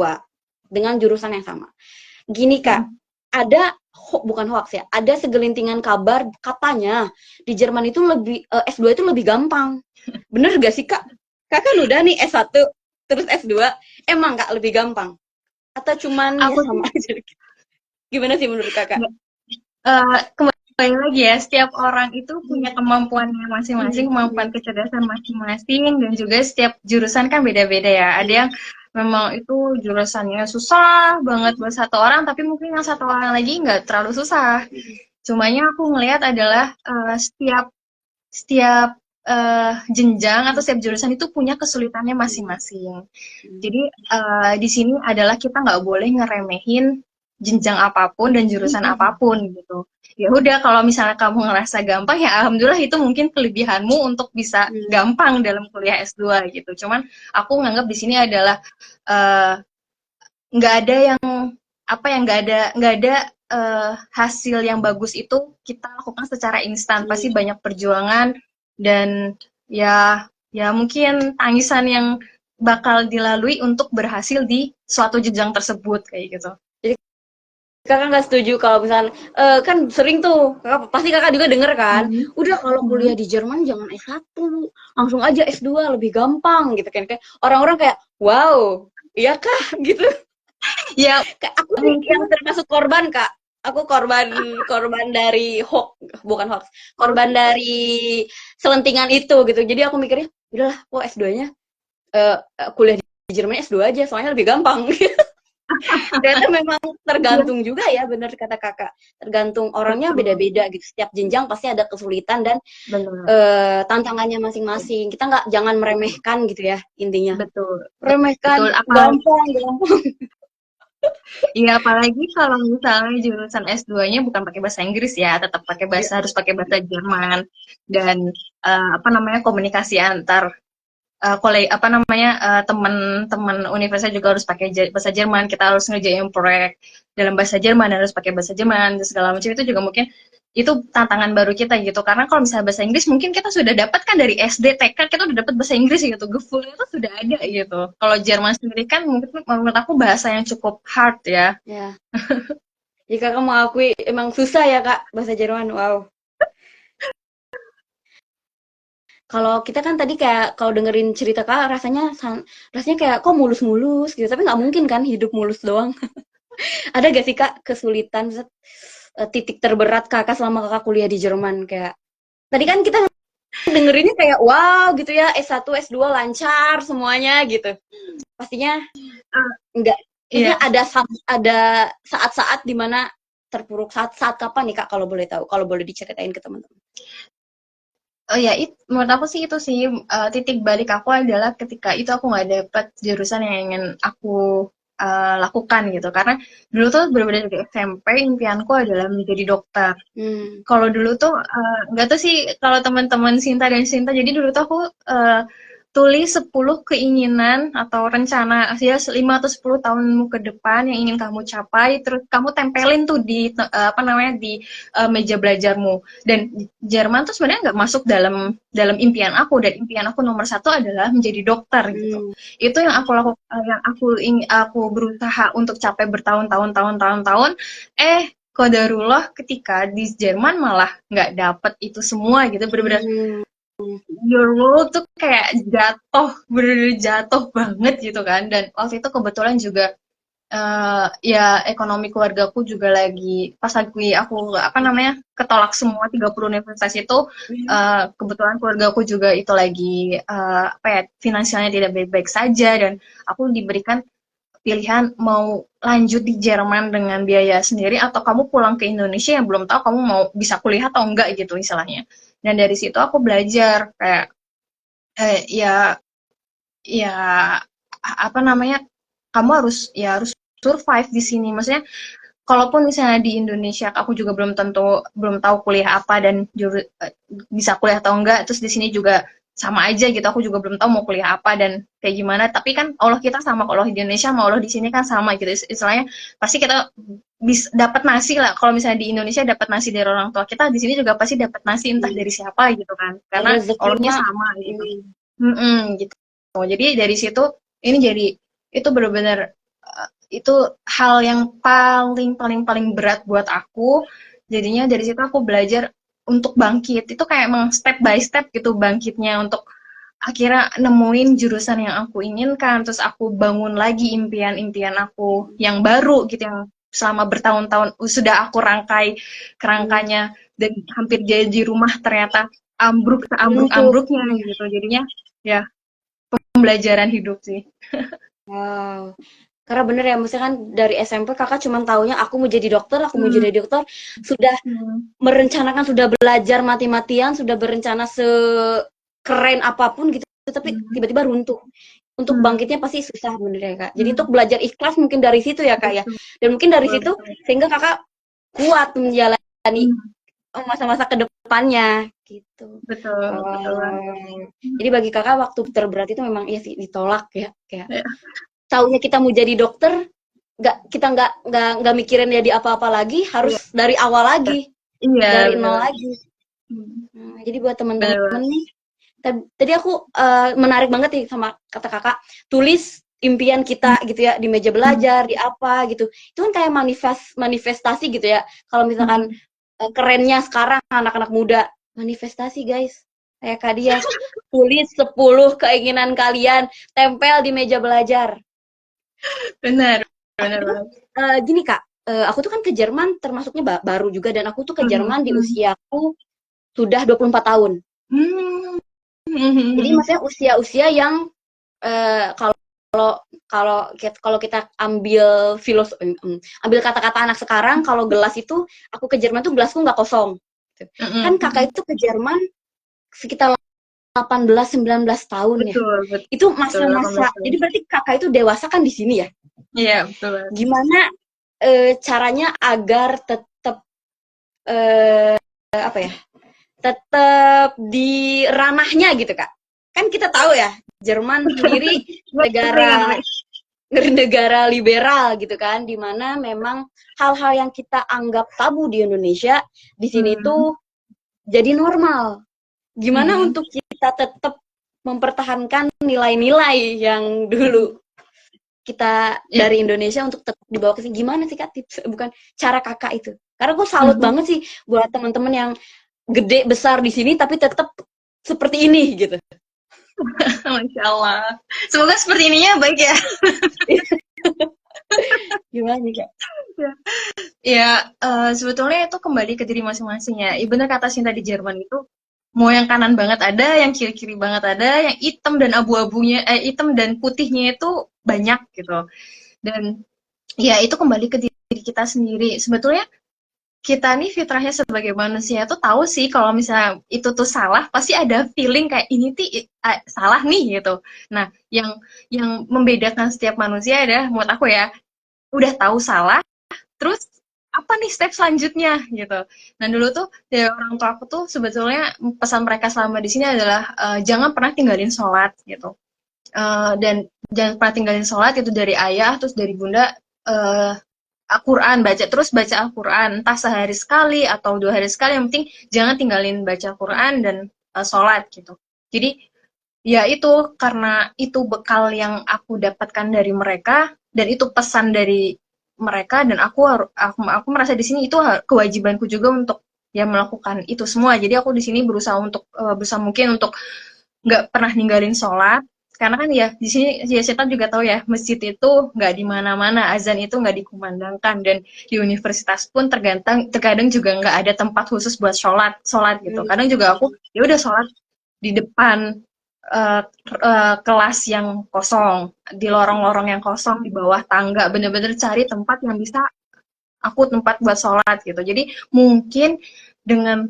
Speaker 1: dengan jurusan yang sama. Gini Kak, ada bukan hoax ya, ada segelintingan kabar katanya di Jerman itu lebih S2 itu lebih gampang. Bener gak sih Kak? Kak kan udah nih S1 terus S2, emang Kak lebih gampang? Atau cuman ya
Speaker 2: Aku
Speaker 1: sama aja? Gimana sih menurut Kakak?
Speaker 2: kembali lagi ya, setiap orang itu punya kemampuannya masing-masing, kemampuan kecerdasan masing-masing, dan juga setiap jurusan kan beda-beda ya. Ada yang memang itu jurusannya susah banget buat satu orang, tapi mungkin yang satu orang lagi nggak terlalu susah. Cumanya aku ngelihat adalah setiap jenjang atau setiap jurusan itu punya kesulitannya masing-masing. Jadi di sini adalah kita nggak boleh ngeremehin jenjang apapun dan jurusan apapun gitu. Ya udah, kalau misalnya kamu ngerasa gampang ya alhamdulillah, itu mungkin kelebihanmu untuk bisa gampang dalam kuliah S2 gitu. Cuman aku nganggap di sini adalah nggak ada yang nggak ada hasil yang bagus itu kita lakukan secara instan. Pasti banyak perjuangan dan ya mungkin tangisan yang bakal dilalui untuk berhasil di suatu jenjang tersebut kayak gitu.
Speaker 1: Jadi Kakak nggak setuju kalau misalnya kan sering tuh kakak, pasti kakak juga denger kan, udah kalau kuliah di Jerman jangan S1, langsung aja S2 lebih gampang gitu kan, kayak orang-orang kayak wow, iya kah gitu.
Speaker 2: Ya
Speaker 1: Aku sih yang
Speaker 2: mungkin
Speaker 1: termasuk korban kak, aku korban dari bukan hoax, korban dari selentingan itu gitu. Jadi aku mikirnya udahlah, kok S2-nya kuliah di Jerman S2 aja soalnya lebih gampang. Ternyata memang
Speaker 2: ya,
Speaker 1: tergantung juga ya, bener kata kakak, tergantung orangnya
Speaker 2: betul,
Speaker 1: beda-beda gitu, setiap jenjang pasti ada kesulitan dan
Speaker 2: benar,
Speaker 1: tantangannya masing-masing. Kita nggak, jangan meremehkan gitu ya intinya,
Speaker 2: betul,
Speaker 1: meremehkan
Speaker 2: betul. Apalagi
Speaker 1: gampang gampang.
Speaker 2: Iya, apalagi kalau misalnya jurusan S2-nya bukan pakai bahasa Inggris ya, tetap harus pakai bahasa Jerman, dan apa namanya, komunikasi antar teman-teman universitas juga harus pakai bahasa Jerman. Kita harus ngerjain proyek dalam bahasa Jerman, harus pakai bahasa Jerman dan segala macam. Itu juga mungkin itu tantangan baru kita gitu, karena kalau misalnya bahasa Inggris mungkin kita sudah dapat kan dari SD TK, kita udah dapat bahasa Inggris gitu, Gefühl itu sudah ada gitu. Kalau Jerman sendiri kan mungkin menurut aku bahasa yang cukup hard ya.
Speaker 1: Ya, jika kakak mau akui emang susah ya kak bahasa Jerman. Wow. Kalau kita kan tadi kayak kalau dengerin cerita kak, rasanya kayak kok mulus-mulus gitu, tapi nggak mungkin kan hidup mulus doang. Ada gak sih kak kesulitan, titik terberat kakak selama kakak kuliah di Jerman, kayak tadi kan kita dengerinnya kayak wow gitu ya, S1 S2 lancar semuanya gitu. Pastinya enggak.
Speaker 2: Iya.
Speaker 1: Maksudnya ada saat-saat di mana terpuruk, saat kapan nih kak, kalau boleh tahu, kalau boleh diceritain ke teman-teman.
Speaker 2: Oh ya, menurut aku sih itu sih titik balik aku adalah ketika itu aku nggak dapet jurusan yang ingin aku lakukan gitu. Karena dulu tuh benar-benar dari SMP impianku adalah menjadi dokter. Kalau dulu tuh nggak tahu sih kalau teman-teman Sinta dan Sinta, jadi dulu tuh aku tulis 10 keinginan atau rencana ya 5 atau 10 tahunmu ke depan yang ingin kamu capai, terus kamu tempelin tuh di apa namanya, di meja belajarmu. Dan Jerman tuh sebenarnya nggak masuk dalam impian aku, dan impian aku nomor satu adalah menjadi dokter gitu. Itu yang aku lakukan, yang aku berusaha untuk capai bertahun-tahun tahun-tahun. Qadarullah ketika di Jerman malah nggak dapet itu semua gitu, bener-bener your world tuh kayak jatuh, bener-bener jatuh banget gitu kan. Dan waktu itu kebetulan juga ya ekonomi keluargaku juga lagi, pas lagi aku apa namanya ketolak semua 30 universitas itu, kebetulan keluargaku juga itu lagi apa ya, finansialnya tidak baik-baik saja, dan aku diberikan pilihan mau lanjut di Jerman dengan biaya sendiri atau kamu pulang ke Indonesia yang belum tahu kamu mau bisa kuliah atau enggak gitu istilahnya. Dan dari situ aku belajar kayak ya ya apa namanya, kamu harus survive di sini. Maksudnya kalaupun misalnya di Indonesia aku juga belum tahu kuliah apa dan bisa kuliah atau enggak, terus di sini juga sama aja gitu, aku juga belum tahu mau kuliah apa dan kayak gimana, tapi kan Allah kita sama, kalau Allah di Indonesia sama Allah di sini kan sama gitu istilahnya. Pasti kita bisa dapat nasi lah, kalau misalnya di Indonesia dapat nasi dari orang tua kita, di sini juga pasti dapat nasi entah dari siapa gitu kan, karena
Speaker 1: Rezeki
Speaker 2: Allahnya
Speaker 1: mah
Speaker 2: sama gitu.
Speaker 1: ini.
Speaker 2: Gitu. Jadi dari situ ini jadi itu benar-benar itu hal yang paling paling paling berat buat aku. Jadinya dari situ aku belajar untuk bangkit. Itu kayak emang step by step gitu bangkitnya untuk akhirnya nemuin jurusan yang aku inginkan. Terus aku bangun lagi impian-impian aku yang baru gitu, yang selama bertahun-tahun sudah aku rangkai kerangkanya dan hampir jadi rumah, ternyata ambruk
Speaker 1: Runtuh.
Speaker 2: seambruk-ambruknya gitu. Jadinya ya pembelajaran hidup sih.
Speaker 1: Wow. Karena bener ya, maksudnya kan dari SMP kakak cuma taunya aku mau jadi dokter, aku mau
Speaker 2: Hmm.
Speaker 1: jadi dokter, sudah
Speaker 2: Hmm.
Speaker 1: merencanakan, sudah belajar mati-matian, sudah berencana sekeren apapun gitu, tapi
Speaker 2: Hmm.
Speaker 1: tiba-tiba runtuh. Untuk
Speaker 2: Hmm.
Speaker 1: bangkitnya pasti susah bener ya kak. Jadi
Speaker 2: Hmm.
Speaker 1: untuk belajar ikhlas mungkin dari situ ya kak ya.
Speaker 2: Betul,
Speaker 1: Dan mungkin dari situ
Speaker 2: betul.
Speaker 1: sehingga kakak kuat menjalani
Speaker 2: Hmm.
Speaker 1: masa-masa ke depannya gitu.
Speaker 2: Betul, betul banget.
Speaker 1: Jadi bagi kakak waktu terberat itu memang iya sih ditolak ya, kayak
Speaker 2: Ya.
Speaker 1: taunya kita mau jadi dokter, kita nggak mikirin jadi apa-apa lagi, harus
Speaker 2: Iya,
Speaker 1: dari awal lagi,
Speaker 2: iya,
Speaker 1: dari
Speaker 2: benar
Speaker 1: nol
Speaker 2: banget.
Speaker 1: lagi.
Speaker 2: Hmm.
Speaker 1: Jadi buat
Speaker 2: Benar
Speaker 1: teman-teman
Speaker 2: banget.
Speaker 1: nih, tadi aku menarik banget nih sama kata kakak, tulis impian kita gitu ya di meja
Speaker 2: Hmm.
Speaker 1: belajar, di apa gitu. Itu kan kayak manifestasi gitu ya. Kalau misalkan
Speaker 2: Hmm.
Speaker 1: kerennya sekarang anak-anak muda, manifestasi guys. Kayak Kak Dias, tulis 10 keinginan kalian, tempel di meja belajar.
Speaker 2: Benar,
Speaker 1: Aku
Speaker 2: benar
Speaker 1: tuh
Speaker 2: banget.
Speaker 1: gini Kak, aku tuh kan ke Jerman termasuknya baru juga, dan aku tuh ke
Speaker 2: Hmm.
Speaker 1: Jerman di
Speaker 2: Hmm.
Speaker 1: usiaku sudah 24 tahun.
Speaker 2: Hmm.
Speaker 1: Jadi
Speaker 2: Hmm.
Speaker 1: maksudnya usia-usia yang kalau kalau kita ambil kata-kata anak sekarang, kalau gelas itu aku ke Jerman tuh gelasku nggak kosong. Kan kakak
Speaker 2: Hmm.
Speaker 1: itu ke Jerman sekitar 18-19 tahun ya.
Speaker 2: Betul, betul,
Speaker 1: Itu
Speaker 2: betul,
Speaker 1: masa-masa.
Speaker 2: 18 tahun.
Speaker 1: Jadi berarti kakak itu dewasa kan di sini ya.
Speaker 2: Iya, betul banget.
Speaker 1: Gimana caranya agar tetap apa ya? Tetap di ranahnya gitu kak. Kan kita tahu ya, Jerman sendiri
Speaker 2: Ngerti,
Speaker 1: negara
Speaker 2: ngerti.
Speaker 1: negara liberal gitu kan, di mana memang hal-hal yang kita anggap tabu di Indonesia di sini
Speaker 2: Hmm.
Speaker 1: tuh jadi normal. Gimana
Speaker 2: Hmm.
Speaker 1: untuk kita tetap mempertahankan nilai-nilai yang dulu kita
Speaker 2: Ya.
Speaker 1: dari Indonesia untuk tetap dibawa ke sini? Gimana sih kak tips, bukan cara kakak itu? Karena gue salut
Speaker 2: Hmm.
Speaker 1: banget sih buat teman-teman yang gede besar di sini tapi tetap seperti ini gitu.
Speaker 2: Masya Allah. Semoga seperti ininya baik ya.
Speaker 1: Gimana nih kak?
Speaker 2: Ya, sebetulnya itu kembali ke diri masing-masing ya. Bener kata Sinta, di Jerman itu mau yang kanan banget ada, yang kiri-kiri banget ada, yang hitam dan abu-abunya, hitam dan putihnya itu banyak gitu. Dan ya itu kembali ke diri kita sendiri. Sebetulnya kita nih fitrahnya sebagai manusia tuh tahu sih kalau misalnya itu tuh salah, pasti ada feeling kayak ini tuh salah nih gitu. Nah, yang membedakan setiap manusia adalah menurut aku ya, udah tahu salah, terus apa nih step selanjutnya gitu. Nah dulu tuh dari orang tua aku tuh sebetulnya pesan mereka selama di sini adalah jangan pernah tinggalin sholat gitu. Dan jangan pernah tinggalin sholat itu dari ayah terus dari bunda. Al-Quran, baca Al-Quran, entah sehari sekali atau 2 hari sekali, yang penting jangan tinggalin baca Al-Quran dan sholat gitu. Jadi ya itu, karena itu bekal yang aku dapatkan dari mereka dan itu pesan dari mereka, dan aku merasa di sini itu kewajibanku juga untuk ya melakukan itu semua. Jadi aku di sini berusaha untuk berusaha mungkin untuk nggak pernah ninggalin sholat, karena kan ya di sini ya kita juga tahu ya, masjid itu nggak di mana-mana, azan itu nggak dikumandangkan, dan di universitas pun terkadang juga nggak ada tempat khusus buat sholat sholat gitu. Kadang juga aku ya udah sholat di depan kelas yang kosong, di lorong-lorong yang kosong, di bawah tangga, bener-bener cari tempat yang bisa aku tempat buat sholat gitu. Jadi mungkin dengan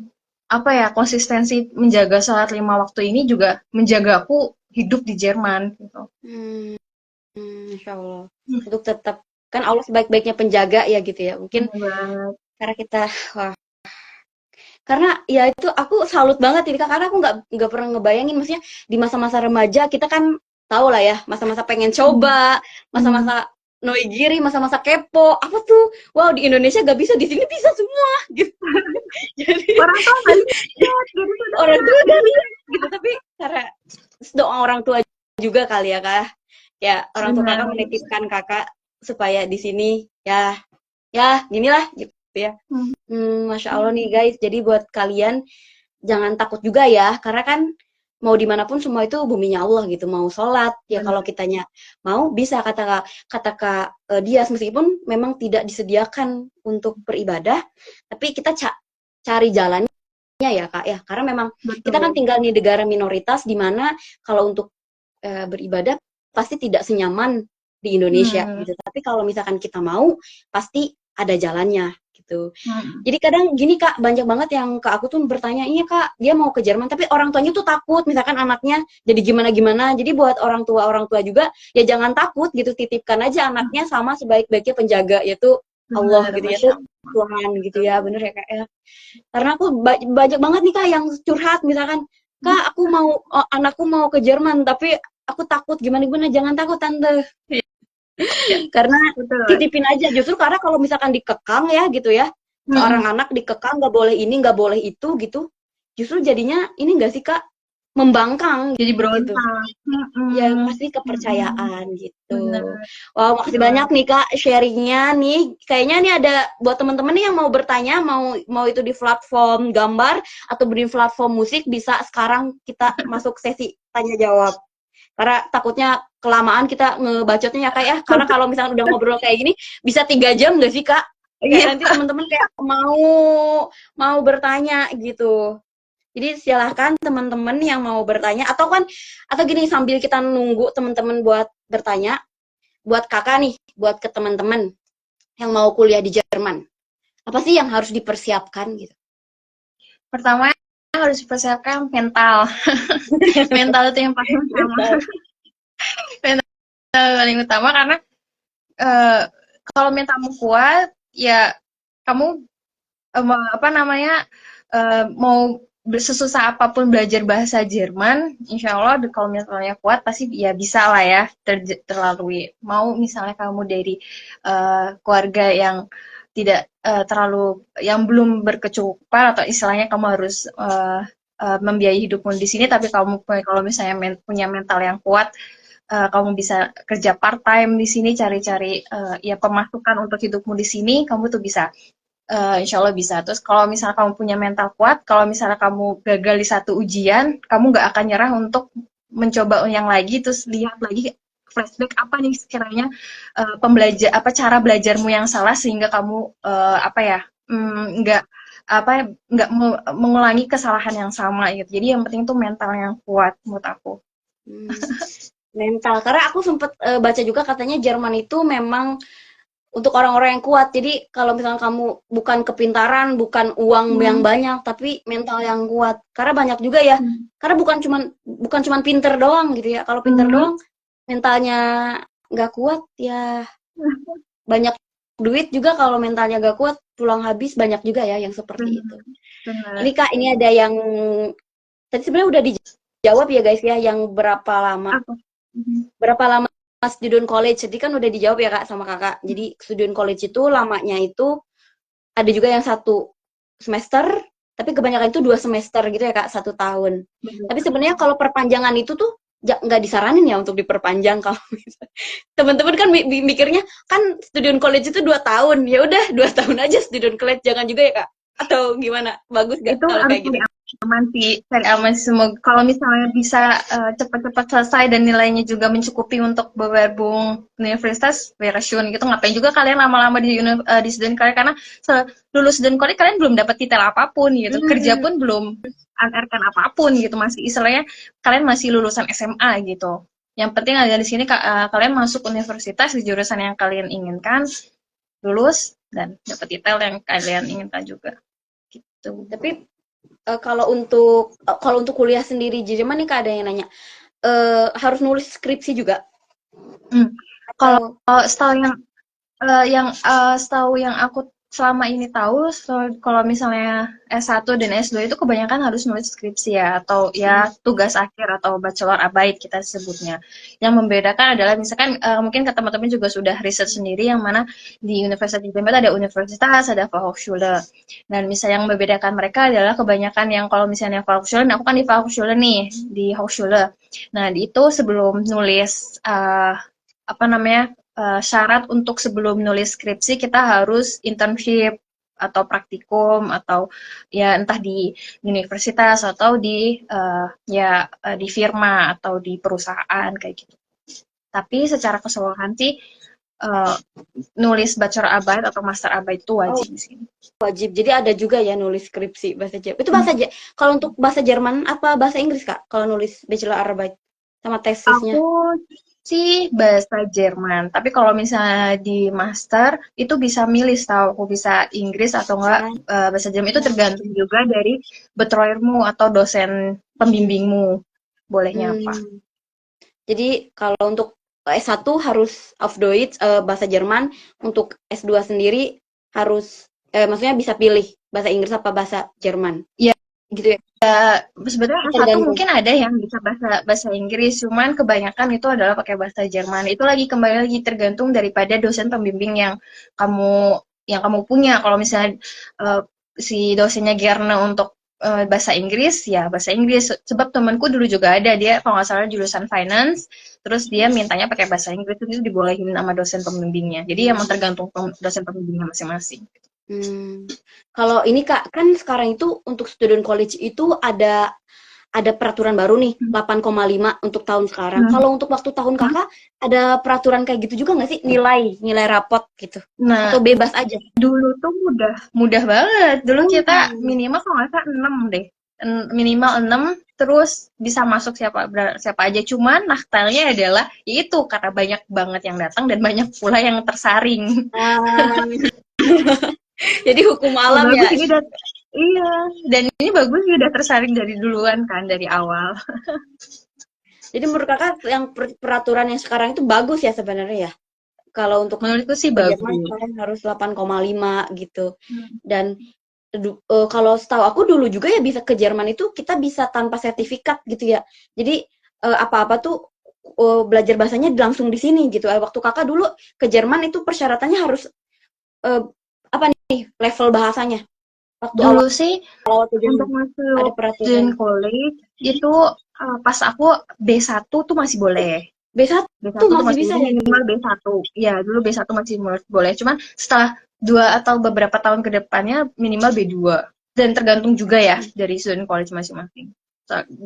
Speaker 2: apa ya konsistensi menjaga sholat 5 waktu ini juga menjaga aku hidup di Jerman gitu.
Speaker 1: Hmm, Insya Allah. Untuk tetap, kan Allah sebaik-baiknya penjaga ya gitu ya. Mungkin
Speaker 2: Bener.
Speaker 1: karena kita, wah, karena ya itu aku salut banget ini Kak, karena aku nggak pernah ngebayangin, maksudnya di masa-masa remaja kita kan tahu lah ya, masa-masa pengen coba,
Speaker 2: Hmm.
Speaker 1: masa-masa noigiri, masa-masa kepo, apa tuh, wow di Indonesia gak bisa, di sini bisa semua gitu. Jadi
Speaker 2: Orang tua nggak lihat, jadi sudah
Speaker 1: orang
Speaker 2: ada.
Speaker 1: tua gak lihat gitu, tapi karena doa orang tua juga kali ya Kak, ya orang tua
Speaker 2: Benar.
Speaker 1: Kakak menitipkan Kakak supaya di sini ya ya ginilah gitu ya.
Speaker 2: Hmm.
Speaker 1: Masya Allah nih guys, jadi buat kalian jangan takut juga ya, karena kan mau dimanapun semua itu buminya Allah gitu. Mau sholat ya kalau
Speaker 2: Benar.
Speaker 1: kitanya mau bisa, kata Kak Dias, meskipun memang tidak disediakan untuk beribadah, tapi kita cari jalannya ya Kak ya, karena memang kita kan
Speaker 2: Betul.
Speaker 1: tinggal di negara minoritas di mana kalau untuk beribadah pasti tidak senyaman di Indonesia
Speaker 2: Hmm.
Speaker 1: gitu. Tapi kalau misalkan kita mau, pasti ada jalannya gitu.
Speaker 2: Hmm.
Speaker 1: Jadi kadang gini Kak, banyak banget yang ke aku tuh bertanya, iya Kak, dia mau ke Jerman, tapi orang tuanya tuh takut, misalkan anaknya jadi gimana-gimana. Jadi buat orang tua juga, ya jangan takut gitu, titipkan aja anaknya sama sebaik-baiknya penjaga, yaitu Allah
Speaker 2: Benar,
Speaker 1: gitu,
Speaker 2: Masya
Speaker 1: yaitu
Speaker 2: Allah.
Speaker 1: Tuhan gitu
Speaker 2: Betul.
Speaker 1: ya, bener ya Kak ya. Karena aku banyak banget nih Kak yang curhat, misalkan, Kak aku mau, anakku mau ke Jerman, tapi aku takut gimana-gimana, jangan takut Tante.
Speaker 2: Iya,
Speaker 1: Karena
Speaker 2: betul.
Speaker 1: titipin aja, justru karena kalau misalkan dikekang ya gitu ya, seorang
Speaker 2: Hmm.
Speaker 1: anak dikekang nggak boleh ini, nggak boleh itu gitu, justru jadinya ini nggak sih Kak, membangkang
Speaker 2: Jadi
Speaker 1: gitu.
Speaker 2: berontak.
Speaker 1: Ya
Speaker 2: Hmm.
Speaker 1: pasti
Speaker 2: Hmm.
Speaker 1: kepercayaan gitu.
Speaker 2: Benar.
Speaker 1: Wow, makasih banyak
Speaker 2: Betul.
Speaker 1: nih Kak sharingnya nih. Kayaknya nih ada buat teman-teman nih yang mau bertanya, mau mau itu di platform gambar atau di platform musik, bisa sekarang kita masuk sesi tanya jawab. Karena takutnya kelamaan kita ngebacotnya ya Kak ya. Karena kalau misalnya udah ngobrol kayak gini bisa 3 jam nggak sih Kak? Kayak
Speaker 2: Iya.
Speaker 1: nanti teman-teman kayak mau mau bertanya gitu. Jadi silahkan teman-teman yang mau bertanya, atau gini, sambil kita nunggu teman-teman buat bertanya, buat Kakak nih, buat ke teman-teman yang mau kuliah di Jerman. Apa sih yang harus dipersiapkan gitu?
Speaker 2: Pertama harus dipersiapkan mental. Mental itu yang paling utama. Mental paling utama karena eh, kalau mentalmu kuat, ya kamu apa namanya mau sesusah apapun belajar bahasa Jerman, insya Allah kalau misalnya kuat pasti ya bisa lah ya terlalui. Mau misalnya kamu dari keluarga yang tidak terlalu, yang belum berkecukupan atau istilahnya kamu harus membiayai hidupmu di sini, tapi kamu kalau misalnya punya mental yang kuat, kamu bisa kerja part time di sini, cari-cari ya pemasukan untuk hidupmu di sini, kamu tuh bisa. Insya Allah bisa. Terus kalau misalnya kamu punya mental kuat, kalau misalnya kamu gagal di satu ujian, kamu nggak akan nyerah untuk mencoba yang lagi, terus lihat lagi flashback apa nih sekiranya pembelajar apa cara belajarmu yang salah sehingga kamu apa ya nggak apa nggak mengulangi kesalahan yang sama gitu. Jadi yang penting tuh mental yang kuat menurut aku.
Speaker 1: Hmm, mental. Karena aku sempat baca juga katanya Jerman itu memang untuk orang-orang yang kuat. Jadi kalau misalnya kamu bukan kepintaran, bukan uang yang
Speaker 2: Hmm.
Speaker 1: banyak, tapi mental yang kuat. Karena banyak juga ya. Karena bukan cuman pinter doang gitu ya. Kalau pinter
Speaker 2: Hmm.
Speaker 1: doang, mentalnya nggak kuat ya, banyak duit juga kalau mentalnya nggak kuat, pulang habis, banyak juga ya yang seperti itu.
Speaker 2: Benar,
Speaker 1: Ini
Speaker 2: benar.
Speaker 1: Kak, ini ada yang tadi sebenarnya udah dijawab ya guys ya, yang
Speaker 2: Apa? Mhm.
Speaker 1: berapa lama student college. Jadi kan udah dijawab ya Kak sama Kakak. Jadi student college itu lamanya itu ada juga yang 1 semester, tapi kebanyakan itu 2 semester gitu ya Kak, 1 tahun. Tapi
Speaker 2: Benar.
Speaker 1: sebenarnya kalau perpanjangan itu tuh nggak disaranin ya untuk diperpanjang kalau teman-teman kan mikirnya kan student college itu 2 tahun, ya udah 2 tahun aja student college, jangan juga ya Kak, atau gimana, bagus gak
Speaker 2: Itu
Speaker 1: kalau
Speaker 2: harus
Speaker 1: kayak gitu?
Speaker 2: aman sih, cari aman sih. Semoga kalau misalnya bisa cepat-cepat selesai dan nilainya juga mencukupi untuk bergabung universitas, berasyon gitu. Ngapain juga kalian lama-lama di student kalian, karena lulus student kalian, kalian belum dapat titel apapun gitu, kerja pun belum akan apapun gitu, masih istilahnya kalian masih lulusan SMA gitu. Yang penting ada di sini kalian masuk universitas di jurusan yang kalian inginkan, lulus dan dapat titel yang kalian inginkan juga gitu.
Speaker 1: Tapi kalau untuk kuliah sendiri di Jerman nih Kak, ada yang nanya, harus nulis skripsi juga?
Speaker 2: Kalau
Speaker 1: Atau
Speaker 2: setahu yang aku selama ini tahu, kalau misalnya S1 dan S2 itu kebanyakan harus nulis skripsi ya, atau ya tugas akhir atau bachelor arbeit kita sebutnya. Yang membedakan adalah misalkan mungkin ke teman-teman juga sudah riset sendiri, yang mana di Universitas di Jember ada universitas, ada Fachhochschule. Dan misalnya yang membedakan mereka adalah kebanyakan yang kalau misalnya Fachhochschule, aku kan di Fachhochschule nih, di Hochschule. Nah, itu sebelum nulis apa namanya, syarat untuk sebelum nulis skripsi kita harus internship atau praktikum atau ya entah di universitas atau di di firma atau di perusahaan kayak gitu. Tapi secara keseluruhan sih nulis bachelor arbeit atau master arbeit itu wajib di sini.
Speaker 1: wajib. Jadi ada juga ya nulis skripsi bahasa Jerman. Itu bahasa kalau untuk bahasa Jerman apa bahasa Inggris Kak? Kalau nulis bachelor arbeit sama tesisnya?
Speaker 2: Aku sih bahasa Jerman, tapi kalau misalnya di master itu bisa milih, tahu aku bisa Inggris atau enggak bahasa Jerman, itu tergantung juga dari betreuermu atau dosen pembimbingmu bolehnya apa.
Speaker 1: Jadi kalau untuk S1 harus auf Deutsch, bahasa Jerman. Untuk S2 sendiri harus maksudnya bisa pilih bahasa Inggris apa bahasa Jerman.
Speaker 2: Iya.
Speaker 1: Gitu ya.
Speaker 2: Sebenarnya S1 mungkin ada yang bisa bahasa Inggris, cuman kebanyakan itu adalah pakai bahasa Jerman. Itu kembali lagi tergantung daripada dosen pembimbing yang kamu punya. Kalau misalnya si dosennya gerne untuk bahasa Inggris, ya bahasa Inggris. Sebab temanku dulu juga ada, dia kalau nggak salah jurusan finance, terus dia mintanya pakai bahasa Inggris, itu dibolehin sama dosen pembimbingnya. Jadi emang tergantung dosen pembimbingnya masing-masing.
Speaker 1: Kalau ini Kak, kan sekarang itu untuk student college itu ada peraturan baru nih, 8,5 untuk tahun sekarang. Kalau untuk waktu tahun Kakak, ada peraturan kayak gitu juga nggak sih? Nilai rapot gitu?
Speaker 2: Nah,
Speaker 1: atau bebas aja?
Speaker 2: Dulu tuh mudah banget. Dulu kita minimal kalau nggak salah 6 deh. Minimal 6, terus bisa masuk siapa aja. Cuman nakalnya adalah itu karena banyak banget yang datang dan banyak pula yang tersaring.
Speaker 1: Jadi hukum alam ya.
Speaker 2: Iya, dan ini bagus sih udah tersaring dari duluan kan, dari awal.
Speaker 1: Jadi menurut Kakak yang peraturan yang sekarang itu bagus ya sebenarnya ya? Kalau untuk
Speaker 2: menurutku sih bagus.
Speaker 1: Sekarang harus 8,5 gitu. Dan kalau setahu aku dulu juga ya bisa ke Jerman itu kita bisa tanpa sertifikat gitu ya. Jadi apa-apa tuh belajar bahasanya langsung di sini gitu. Waktu Kakak dulu ke Jerman itu persyaratannya harus apa nih level bahasanya? Waktu
Speaker 2: dulu sih untuk
Speaker 1: ada
Speaker 2: masuk student college itu pas aku B1 tuh masih boleh.
Speaker 1: B1 tuh masih bisa ya?
Speaker 2: Minimal B1. Ya, dulu B1 masih boleh. Cuman setelah 2 atau beberapa tahun ke depannya minimal B2. Dan tergantung juga ya dari student college masing-masing.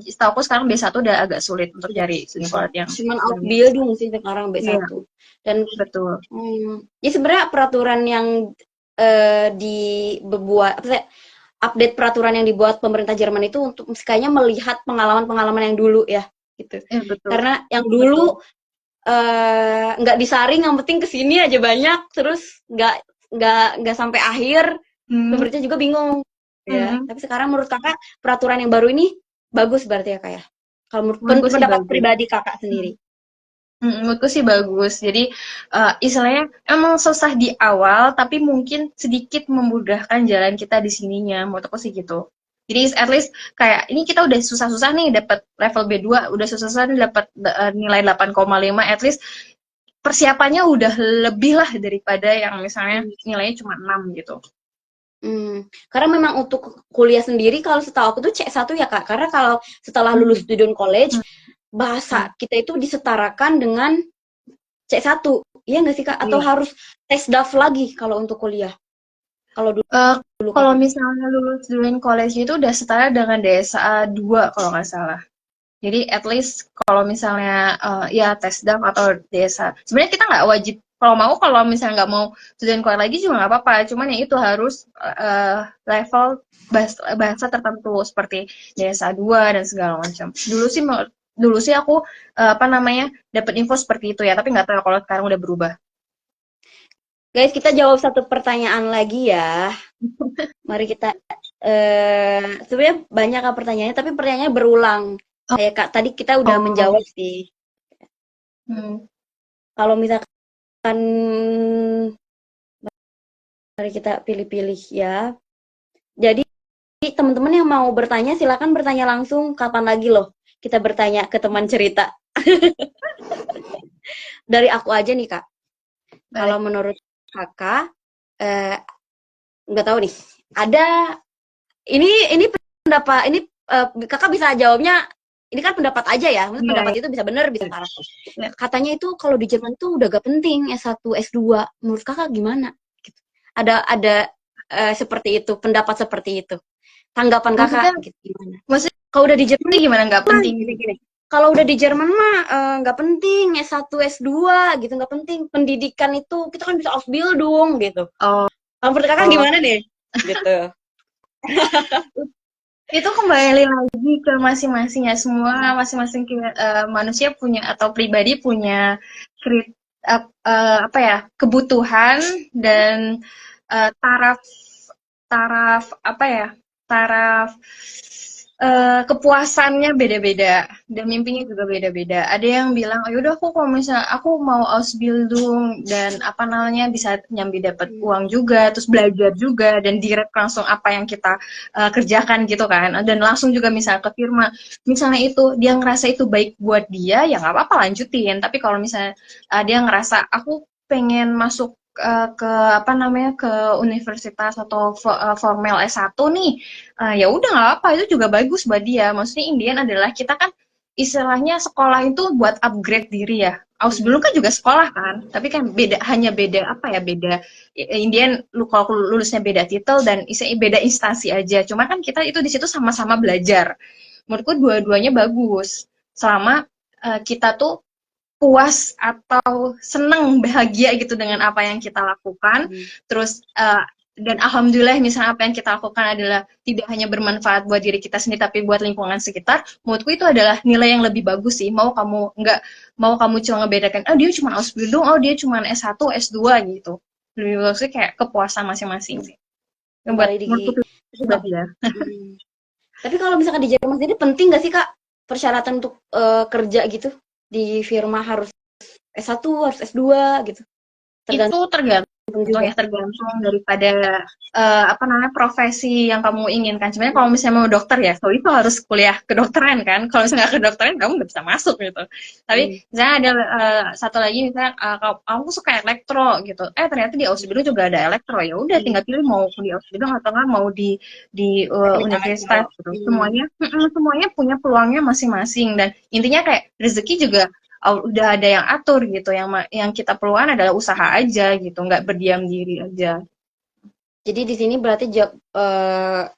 Speaker 2: Setahu aku sekarang B1 udah agak sulit untuk cari student college yang
Speaker 1: cuman outbuilding sih sekarang B1. Iya. Dan
Speaker 2: betul.
Speaker 1: Ya sebenarnya peraturan yang update peraturan yang dibuat pemerintah Jerman itu untuk kayaknya melihat pengalaman-pengalaman yang dulu ya gitu.
Speaker 2: Betul.
Speaker 1: Karena yang dulu nggak disaring, yang penting kesini aja banyak, terus nggak sampai akhir, pemerintah juga bingung ya. Tapi sekarang menurut Kakak peraturan yang baru ini bagus berarti ya Kak ya? Kalau menurut pendapat pribadi Kakak sendiri?
Speaker 2: Menurutku sih bagus. Jadi istilahnya emang susah di awal, tapi mungkin sedikit memudahkan jalan kita di sininya. Menurutku sih gitu. Jadi at least kayak ini kita udah susah-susah nih dapat level B2, udah susah-susah nih dapat nilai 8,5, at least persiapannya udah lebih lah daripada yang misalnya nilainya cuma 6 gitu.
Speaker 1: Karena memang untuk kuliah sendiri kalau setahu aku tuh C1 ya Kak. Karena kalau setelah lulus student college bahasa kita itu disetarakan dengan C1, iya nggak sih Kak? Atau harus tes DAF lagi kalau untuk kuliah? Kalau dulu,
Speaker 2: Eh,
Speaker 1: dulu
Speaker 2: kalau
Speaker 1: kakak.
Speaker 2: misalnya lulus join college itu udah setara dengan DSA 2 kalau nggak salah. Jadi at least kalau misalnya ya tes DAF atau DSA. Sebenarnya kita nggak wajib kalau mau kalau misalnya nggak mau join college lagi juga nggak apa-apa. Cuman ya itu harus level bahasa tertentu seperti DSA 2 dan segala macam. Dulu sih aku apa namanya dapat info seperti itu ya, tapi nggak tahu kalau sekarang udah berubah.
Speaker 1: Guys, kita jawab satu pertanyaan lagi ya. Mari kita sebenarnya banyak Kak pertanyaannya, tapi pertanyaannya berulang. Kayak Kak tadi kita udah
Speaker 2: Oh,
Speaker 1: menjawab sih.
Speaker 2: hmm.
Speaker 1: Kalau misalkan mari kita pilih-pilih ya. Jadi teman-teman yang mau bertanya silakan bertanya langsung kapan lagi loh. Kita bertanya ke teman cerita. Dari aku aja nih Kak. Kalau
Speaker 2: Baik.
Speaker 1: menurut Kakak eh, nggak tahu nih. Ada ini pendapat ini Kakak bisa jawabnya ini kan pendapat aja ya. Maksudnya
Speaker 2: Iya,
Speaker 1: pendapat
Speaker 2: iya.
Speaker 1: itu bisa benar, bisa salah.
Speaker 2: Iya.
Speaker 1: Katanya itu kalau di Jerman tuh udah gak penting S1, S2. Menurut Kakak gimana? Gitu. Ada seperti itu, pendapat seperti itu. Tanggapan Kakak
Speaker 2: Maksudnya,
Speaker 1: gitu gimana?
Speaker 2: maksudnya
Speaker 1: Kalau udah di Jerman
Speaker 2: gimana nggak
Speaker 1: mah
Speaker 2: penting?
Speaker 1: gini-gini. Kalau udah di Jerman mah nggak penting S1, S2 gitu, nggak penting. Pendidikan itu kita kan bisa Ausbildung gitu.
Speaker 2: Oh,
Speaker 1: Kalau menurut Kakak
Speaker 2: oh.
Speaker 1: gimana deh? Gitu.
Speaker 2: Itu kembali lagi ke masing-masingnya semua, masing-masing manusia punya atau pribadi punya apa ya kebutuhan dan taraf taraf apa ya taraf kepuasannya beda-beda dan mimpinya juga beda-beda. Ada yang bilang, oh yaudah aku kalau misalnya aku mau Ausbildung dan apa namanya bisa nyambi dapat uang juga, terus belajar juga dan direct langsung apa yang kita kerjakan gitu kan, dan langsung juga misalnya ke firma, misalnya itu dia ngerasa itu baik buat dia, ya nggak apa-apa lanjutin. Tapi kalau misalnya dia ngerasa aku pengen masuk ke apa namanya ke universitas atau formal S1 nih, ya udah nggak apa itu juga bagus buat dia. Maksudnya Indian adalah kita kan istilahnya sekolah itu buat upgrade diri ya. Ausbildung kan juga sekolah kan, tapi kan beda hanya beda apa ya beda Indian lu kalau lulusnya beda titel dan beda instansi aja. Cuma kan kita itu di situ sama-sama belajar. Menurutku dua-duanya bagus. Selama kita tuh puas atau seneng bahagia gitu dengan apa yang kita lakukan, terus dan alhamdulillah misalnya apa yang kita lakukan adalah tidak hanya bermanfaat buat diri kita sendiri tapi buat lingkungan sekitar, menurutku itu adalah nilai yang lebih bagus sih. Mau kamu cuma ngebedakan oh dia cuma Ausbildung, oh dia cuma S1 S2 gitu, lebih bagus sih kayak kepuasan masing-masing sih buat
Speaker 1: Kembali di
Speaker 2: menurutku pribadi ya.
Speaker 1: hmm. Tapi kalau misalkan di Jerman sendiri penting nggak sih Kak persyaratan untuk kerja gitu di firma harus S1, harus S2 gitu.
Speaker 2: Itu
Speaker 1: Tergantung
Speaker 2: tergantung
Speaker 1: juga.
Speaker 2: ya tergantung daripada apa namanya profesi yang kamu inginkan. Sebenarnya kalau misalnya mau dokter ya, so itu harus kuliah kedokteran kan. Kalau misalnya nggak kedokteran kamu nggak bisa masuk gitu. Tapi
Speaker 1: Hmm.
Speaker 2: misalnya ada satu lagi misalnya kalau aku suka elektro gitu. Ternyata di Ausbildung juga ada elektro. Ya udah
Speaker 1: Hmm.
Speaker 2: tinggal pilih mau di Ausbildung atau nggak mau di
Speaker 1: Teknik elektro.
Speaker 2: universitas gitu.
Speaker 1: Hmm.
Speaker 2: Semuanya punya peluangnya masing-masing dan intinya kayak rezeki juga udah ada yang atur gitu, yang kita perlukan adalah usaha aja gitu, nggak berdiam diri aja.
Speaker 1: Jadi di sini berarti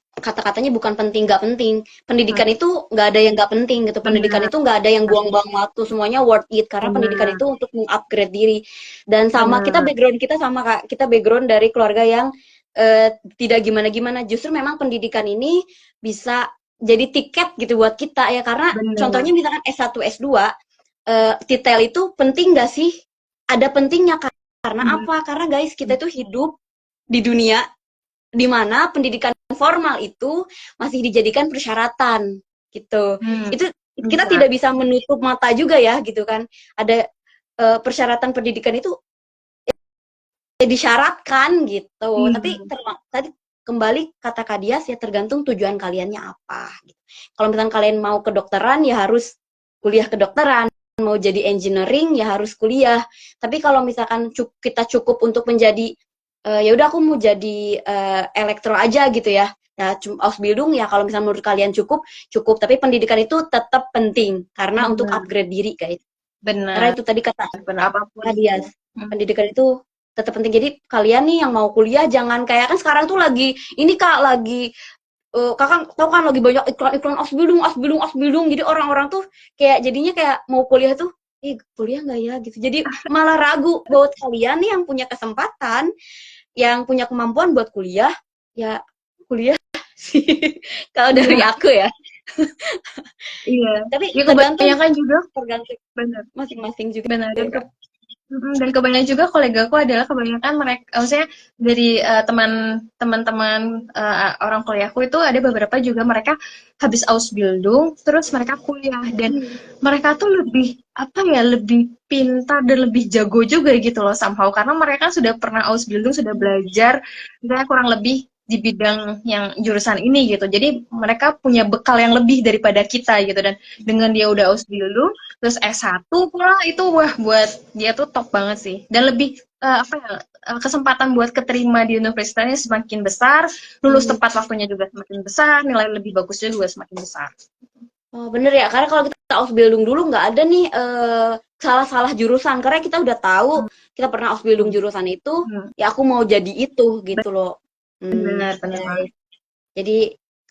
Speaker 1: kata-katanya bukan penting nggak penting. Pendidikan
Speaker 2: Hmm,
Speaker 1: itu nggak ada yang nggak penting gitu. Pendidikan
Speaker 2: benar,
Speaker 1: itu nggak ada yang buang-buang waktu. Semuanya worth it karena pendidikan
Speaker 2: benar,
Speaker 1: itu untuk mengupgrade diri. Dan sama
Speaker 2: benar,
Speaker 1: kita sama Kak. Kita background dari keluarga yang tidak gimana-gimana. Justru memang pendidikan ini bisa jadi tiket gitu buat kita ya karena
Speaker 2: benar.
Speaker 1: contohnya misalkan S1 S2 titel itu penting nggak sih? Ada pentingnya karena
Speaker 2: Hmm,
Speaker 1: apa? Karena guys kita itu hidup di dunia di mana pendidikan formal itu masih dijadikan persyaratan gitu.
Speaker 2: hmm,
Speaker 1: Itu kita
Speaker 2: iya,
Speaker 1: tidak bisa menutup mata juga ya gitu kan. Ada persyaratan pendidikan itu disyaratkan gitu. Tapi
Speaker 2: hmm,
Speaker 1: tadi kembali kata Kak Dias ya tergantung tujuan kaliannya apa. Gitu. Kalau misalnya kalian mau kedokteran ya harus kuliah kedokteran. Mau jadi engineering ya harus kuliah. Tapi kalau misalkan kita cukup untuk menjadi ya udah aku mau jadi elektro aja gitu ya. Ya Ausbildung ya kalau misalnya menurut kalian cukup cukup. Tapi pendidikan itu tetap penting karena untuk
Speaker 2: benar,
Speaker 1: upgrade diri guys. Karena
Speaker 2: benar,
Speaker 1: itu tadi kata
Speaker 2: benar apapun
Speaker 1: Kak
Speaker 2: itu.
Speaker 1: Dias,
Speaker 2: Hmm,
Speaker 1: pendidikan itu tetap penting. Jadi kalian nih yang mau kuliah jangan kayak kan sekarang tuh lagi ini Kak lagi kakak tahu kan lagi banyak iklan-iklan Ausbildung, Ausbildung, Ausbildung. Jadi orang-orang tuh kayak jadinya kayak mau kuliah tuh, kuliah nggak ya gitu. Jadi malah ragu buat kalian nih yang punya kesempatan, yang punya kemampuan buat kuliah, ya kuliah sih. Kalau dari
Speaker 2: Iya,
Speaker 1: aku ya.
Speaker 2: iya.
Speaker 1: Tapi
Speaker 2: Ya
Speaker 1: tergantung
Speaker 2: kebanyakan juga,
Speaker 1: tergantung
Speaker 2: benar,
Speaker 1: masing-masing juga
Speaker 2: benar.
Speaker 1: ya Kak.
Speaker 2: Dan kebanyakan juga kolegaku adalah kebanyakan mereka, maksudnya dari teman-teman orang kuliahku itu ada beberapa juga mereka habis Ausbildung, terus mereka kuliah dan mereka tuh lebih apa ya, lebih pintar dan lebih jago juga gitu loh somehow karena mereka sudah pernah Ausbildung, sudah belajar, misalnya kurang lebih di bidang yang jurusan ini gitu. Jadi mereka punya bekal yang lebih daripada kita gitu dan dengan dia udah Ausbildung terus S1 pula itu wah buat dia tuh top banget sih dan lebih apa ya kesempatan buat keterima di universitasnya semakin besar, lulus tepat waktunya juga semakin besar, nilai lebih bagusnya juga semakin besar.
Speaker 1: Oh, bener ya, karena kalau kita Ausbildung dulu nggak ada nih salah-salah jurusan, karena kita udah tahu kita pernah Ausbildung
Speaker 2: Hmm.
Speaker 1: jurusan itu,
Speaker 2: Hmm.
Speaker 1: ya aku mau jadi itu gitu loh.
Speaker 2: Benar, benar
Speaker 1: Ya,
Speaker 2: banget.
Speaker 1: jadi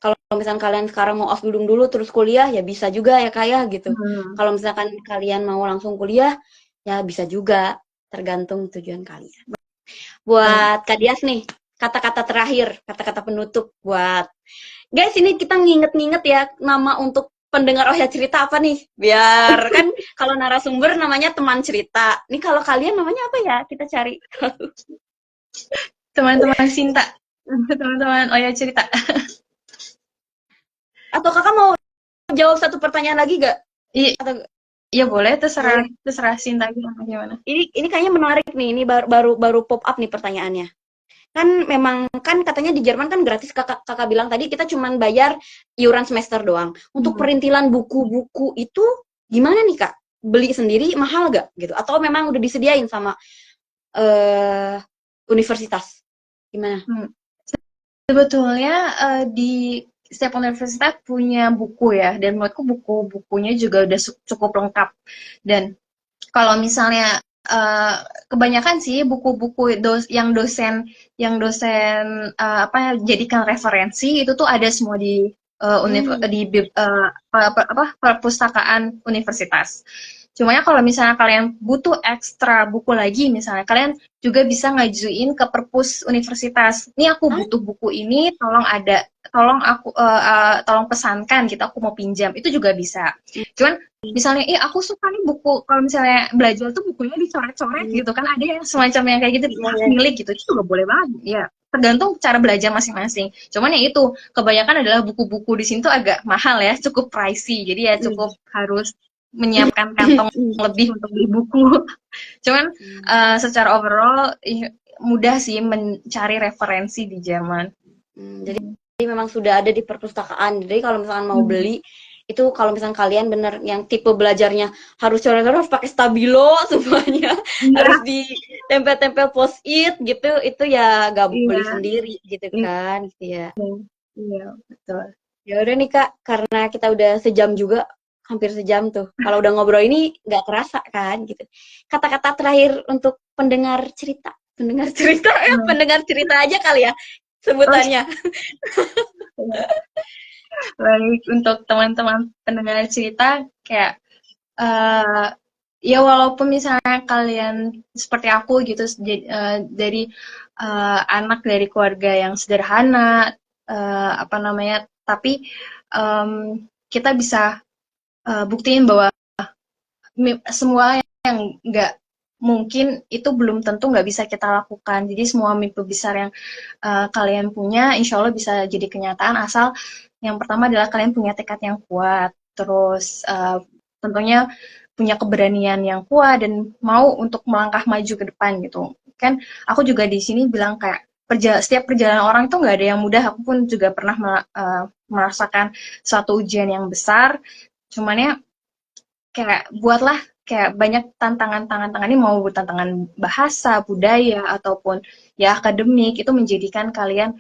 Speaker 1: kalau misalkan kalian sekarang mau Ausbildung dulu terus kuliah, ya bisa juga ya kayak gitu.
Speaker 2: Hmm.
Speaker 1: Kalau misalkan kalian mau langsung kuliah, ya bisa juga, tergantung tujuan kalian. Buat Kak Dias nih, kata-kata terakhir, kata-kata penutup buat guys, ini kita nginget-nginget ya nama untuk pendengar Oh Ya Cerita apa nih? Biar kan kalau narasumber namanya teman cerita. Nih kalau kalian namanya apa ya? Kita cari.
Speaker 2: Teman-teman Sinta, teman-teman Oh Ya Cerita.
Speaker 1: Atau kakak mau jawab satu pertanyaan lagi gak?
Speaker 2: Iya,
Speaker 1: Atau
Speaker 2: iya boleh, terserah
Speaker 1: boleh?
Speaker 2: terserah Sinta gimana.
Speaker 1: Ini kayaknya menarik nih. Ini baru pop up nih pertanyaannya. Kan memang kan katanya di Jerman kan gratis kakak bilang tadi kita cuman bayar iuran semester doang. Untuk
Speaker 2: Hmm.
Speaker 1: perintilan buku-buku itu gimana nih Kak? Beli sendiri mahal gak gitu? Atau memang udah disediain sama universitas? Gimana?
Speaker 2: Hmm. Sebetulnya di setiap universitas punya buku ya, dan menurutku buku-bukunya juga udah cukup lengkap. Dan kalau misalnya kebanyakan sih buku-buku yang dosen apa jadikan referensi itu tuh ada semua di perpustakaan universitas. Cumanya kalau misalnya kalian butuh ekstra buku lagi, misalnya kalian juga bisa ngajuin ke perpus universitas. Ini aku
Speaker 1: Ah,
Speaker 2: butuh buku ini, tolong pesankan gitu, aku mau pinjam. Itu juga bisa. Cuman misalnya, aku suka nih buku, kalau misalnya belajar tuh bukunya dicoret-coret gitu kan, ada yang semacam yang kayak gitu,
Speaker 1: iya, iya.
Speaker 2: milik gitu, itu juga boleh banget. Ya, tergantung cara belajar masing-masing. Cuman ya itu, kebanyakan adalah buku-buku di sini tuh agak mahal ya, cukup pricey. Jadi ya cukup harus menyiapkan kantong lebih untuk beli buku. Cuman secara overall mudah sih mencari referensi di Jerman.
Speaker 1: Jadi memang sudah ada di perpustakaan. Jadi kalau misalkan mau beli itu kalau misalkan kalian bener yang tipe belajarnya harus coret-coret harus pakai stabilo semuanya
Speaker 2: Iya,
Speaker 1: harus ditempel-tempel post-it gitu itu ya gak
Speaker 2: iya,
Speaker 1: beli sendiri gitu kan gitu ya.
Speaker 2: iya, betul.
Speaker 1: Ya udah nih Kak, karena kita udah sejam juga, hampir sejam tuh. Kalau udah ngobrol ini nggak kerasa kan gitu. Kata-kata terakhir untuk pendengar cerita ya,
Speaker 2: Hmm.
Speaker 1: pendengar cerita aja kali ya
Speaker 2: Oh,
Speaker 1: sebutannya.
Speaker 2: baik, untuk teman-teman pendengar cerita, kayak eh ya walaupun misalnya kalian seperti aku gitu, dari anak dari keluarga yang sederhana, apa namanya, tapi kita bisa buktiin bahwa semua yang nggak mungkin itu belum tentu nggak bisa kita lakukan. Jadi semua mimpi besar yang kalian punya, insya Allah bisa jadi kenyataan asal yang pertama adalah kalian punya tekad yang kuat, terus tentunya punya keberanian yang kuat dan mau untuk melangkah maju ke depan gitu. Kan aku juga di sini bilang kayak setiap perjalanan orang itu nggak ada yang mudah. Aku pun juga pernah merasakan suatu ujian yang besar. Cuman ya kayak buatlah kayak banyak tantangan ini, mau tantangan bahasa, budaya, ataupun ya akademik, itu menjadikan kalian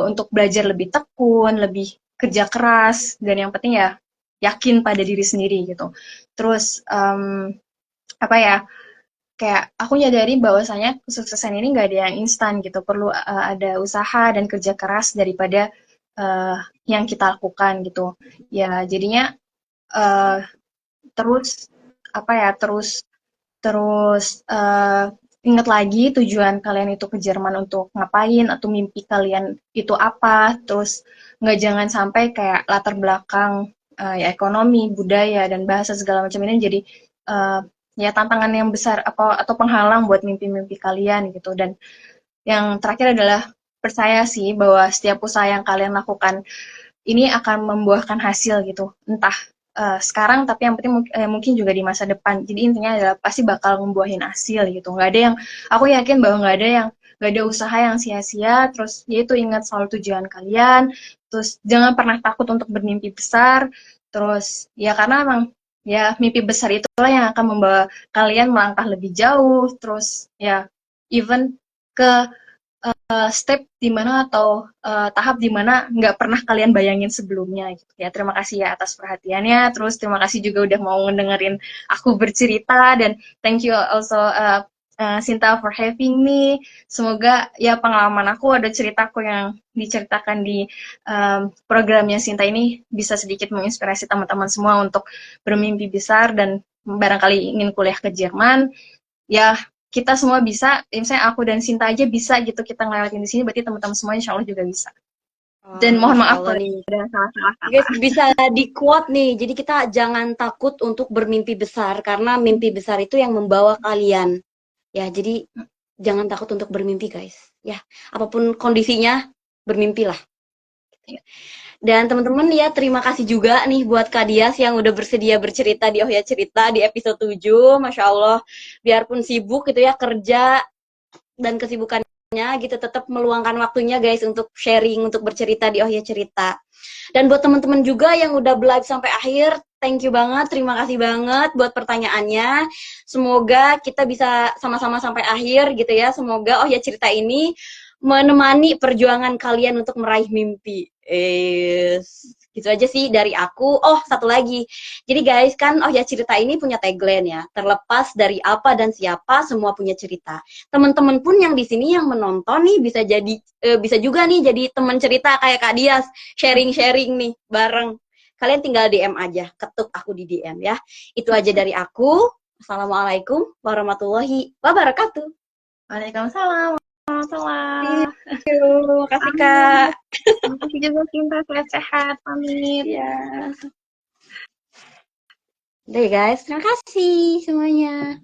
Speaker 2: untuk belajar lebih tekun, lebih kerja keras, dan yang penting ya yakin pada diri sendiri gitu. Terus apa ya, kayak aku nyadari bahwasanya kesuksesan ini nggak ada yang instan gitu, perlu ada usaha dan kerja keras daripada yang kita lakukan gitu. Ya jadinya uh, terus apa ya terus terus ingat lagi tujuan kalian itu ke Jerman untuk ngapain atau mimpi kalian itu apa, terus nggak jangan sampai kayak latar belakang ya ekonomi, budaya dan bahasa segala macam ini jadi uh, ya tantangan yang besar apa atau penghalang buat mimpi-mimpi kalian gitu. Dan yang terakhir adalah percaya sih bahwa setiap usaha yang kalian lakukan ini akan membuahkan hasil gitu, entah sekarang tapi yang penting mungkin juga di masa depan. Jadi intinya adalah pasti bakal membuahin hasil gitu. Nggak ada yang aku yakin bahwa nggak ada usaha yang sia-sia. Terus yaitu ingat selalu tujuan kalian. Terus jangan pernah takut untuk bermimpi besar. Terus ya karena emang ya mimpi besar itulah yang akan membawa kalian melangkah lebih jauh. Terus ya even ke step di mana atau tahap di mana nggak pernah kalian bayangin sebelumnya gitu ya. Terima kasih ya atas perhatiannya. Terus terima kasih juga udah mau ngedengerin aku bercerita dan thank you also Sinta for having me. Semoga ya pengalaman aku ada ceritaku yang diceritakan di programnya Sinta ini bisa sedikit menginspirasi teman-teman semua untuk bermimpi besar dan barangkali ingin kuliah ke Jerman. Ya kita semua bisa, misalnya aku dan Sinta aja bisa gitu kita ngelewatin di sini, berarti teman-teman semua insya Allah juga bisa. Dan mohon
Speaker 1: Masya
Speaker 2: maaf
Speaker 1: Allah
Speaker 2: kalau
Speaker 1: nih.
Speaker 2: ada salah-salah kata.
Speaker 1: Guys, bisa di quote nih. Jadi kita jangan takut untuk bermimpi besar karena mimpi besar itu yang membawa kalian. Ya, jadi jangan takut untuk bermimpi, guys. Ya, apapun kondisinya, bermimpilah. Dan teman-teman ya, terima kasih juga nih buat Kak Dias yang udah bersedia bercerita di Oh Ya Cerita di episode 7. Masya Allah, biarpun sibuk gitu ya, kerja dan kesibukannya gitu, tetap meluangkan waktunya guys untuk sharing, untuk bercerita di Oh Ya Cerita. Dan buat teman-teman juga yang udah live sampai akhir, thank you banget, terima kasih banget buat pertanyaannya. Semoga kita bisa sama-sama sampai akhir gitu ya. Semoga Oh Ya Cerita ini menemani perjuangan kalian untuk meraih mimpi. Gitu aja sih dari aku. Oh, satu lagi. Jadi guys, kan Oh Ya Cerita ini punya tagline ya. Terlepas dari apa dan siapa, semua punya cerita. Teman-teman pun yang di sini yang menonton nih bisa juga nih jadi teman cerita kayak Kak Dias, sharing-sharing nih bareng. Kalian tinggal DM aja, ketuk aku di DM ya. Itu aja dari aku. Assalamualaikum warahmatullahi wabarakatuh.
Speaker 2: Waalaikumsalam warahmatullahi.
Speaker 1: Terima kasih
Speaker 2: Amin.
Speaker 1: Kak.
Speaker 2: Terima kasih juga Sinta, sehat-sehat, pamit.
Speaker 1: Ya. Udah ya guys, terima kasih semuanya.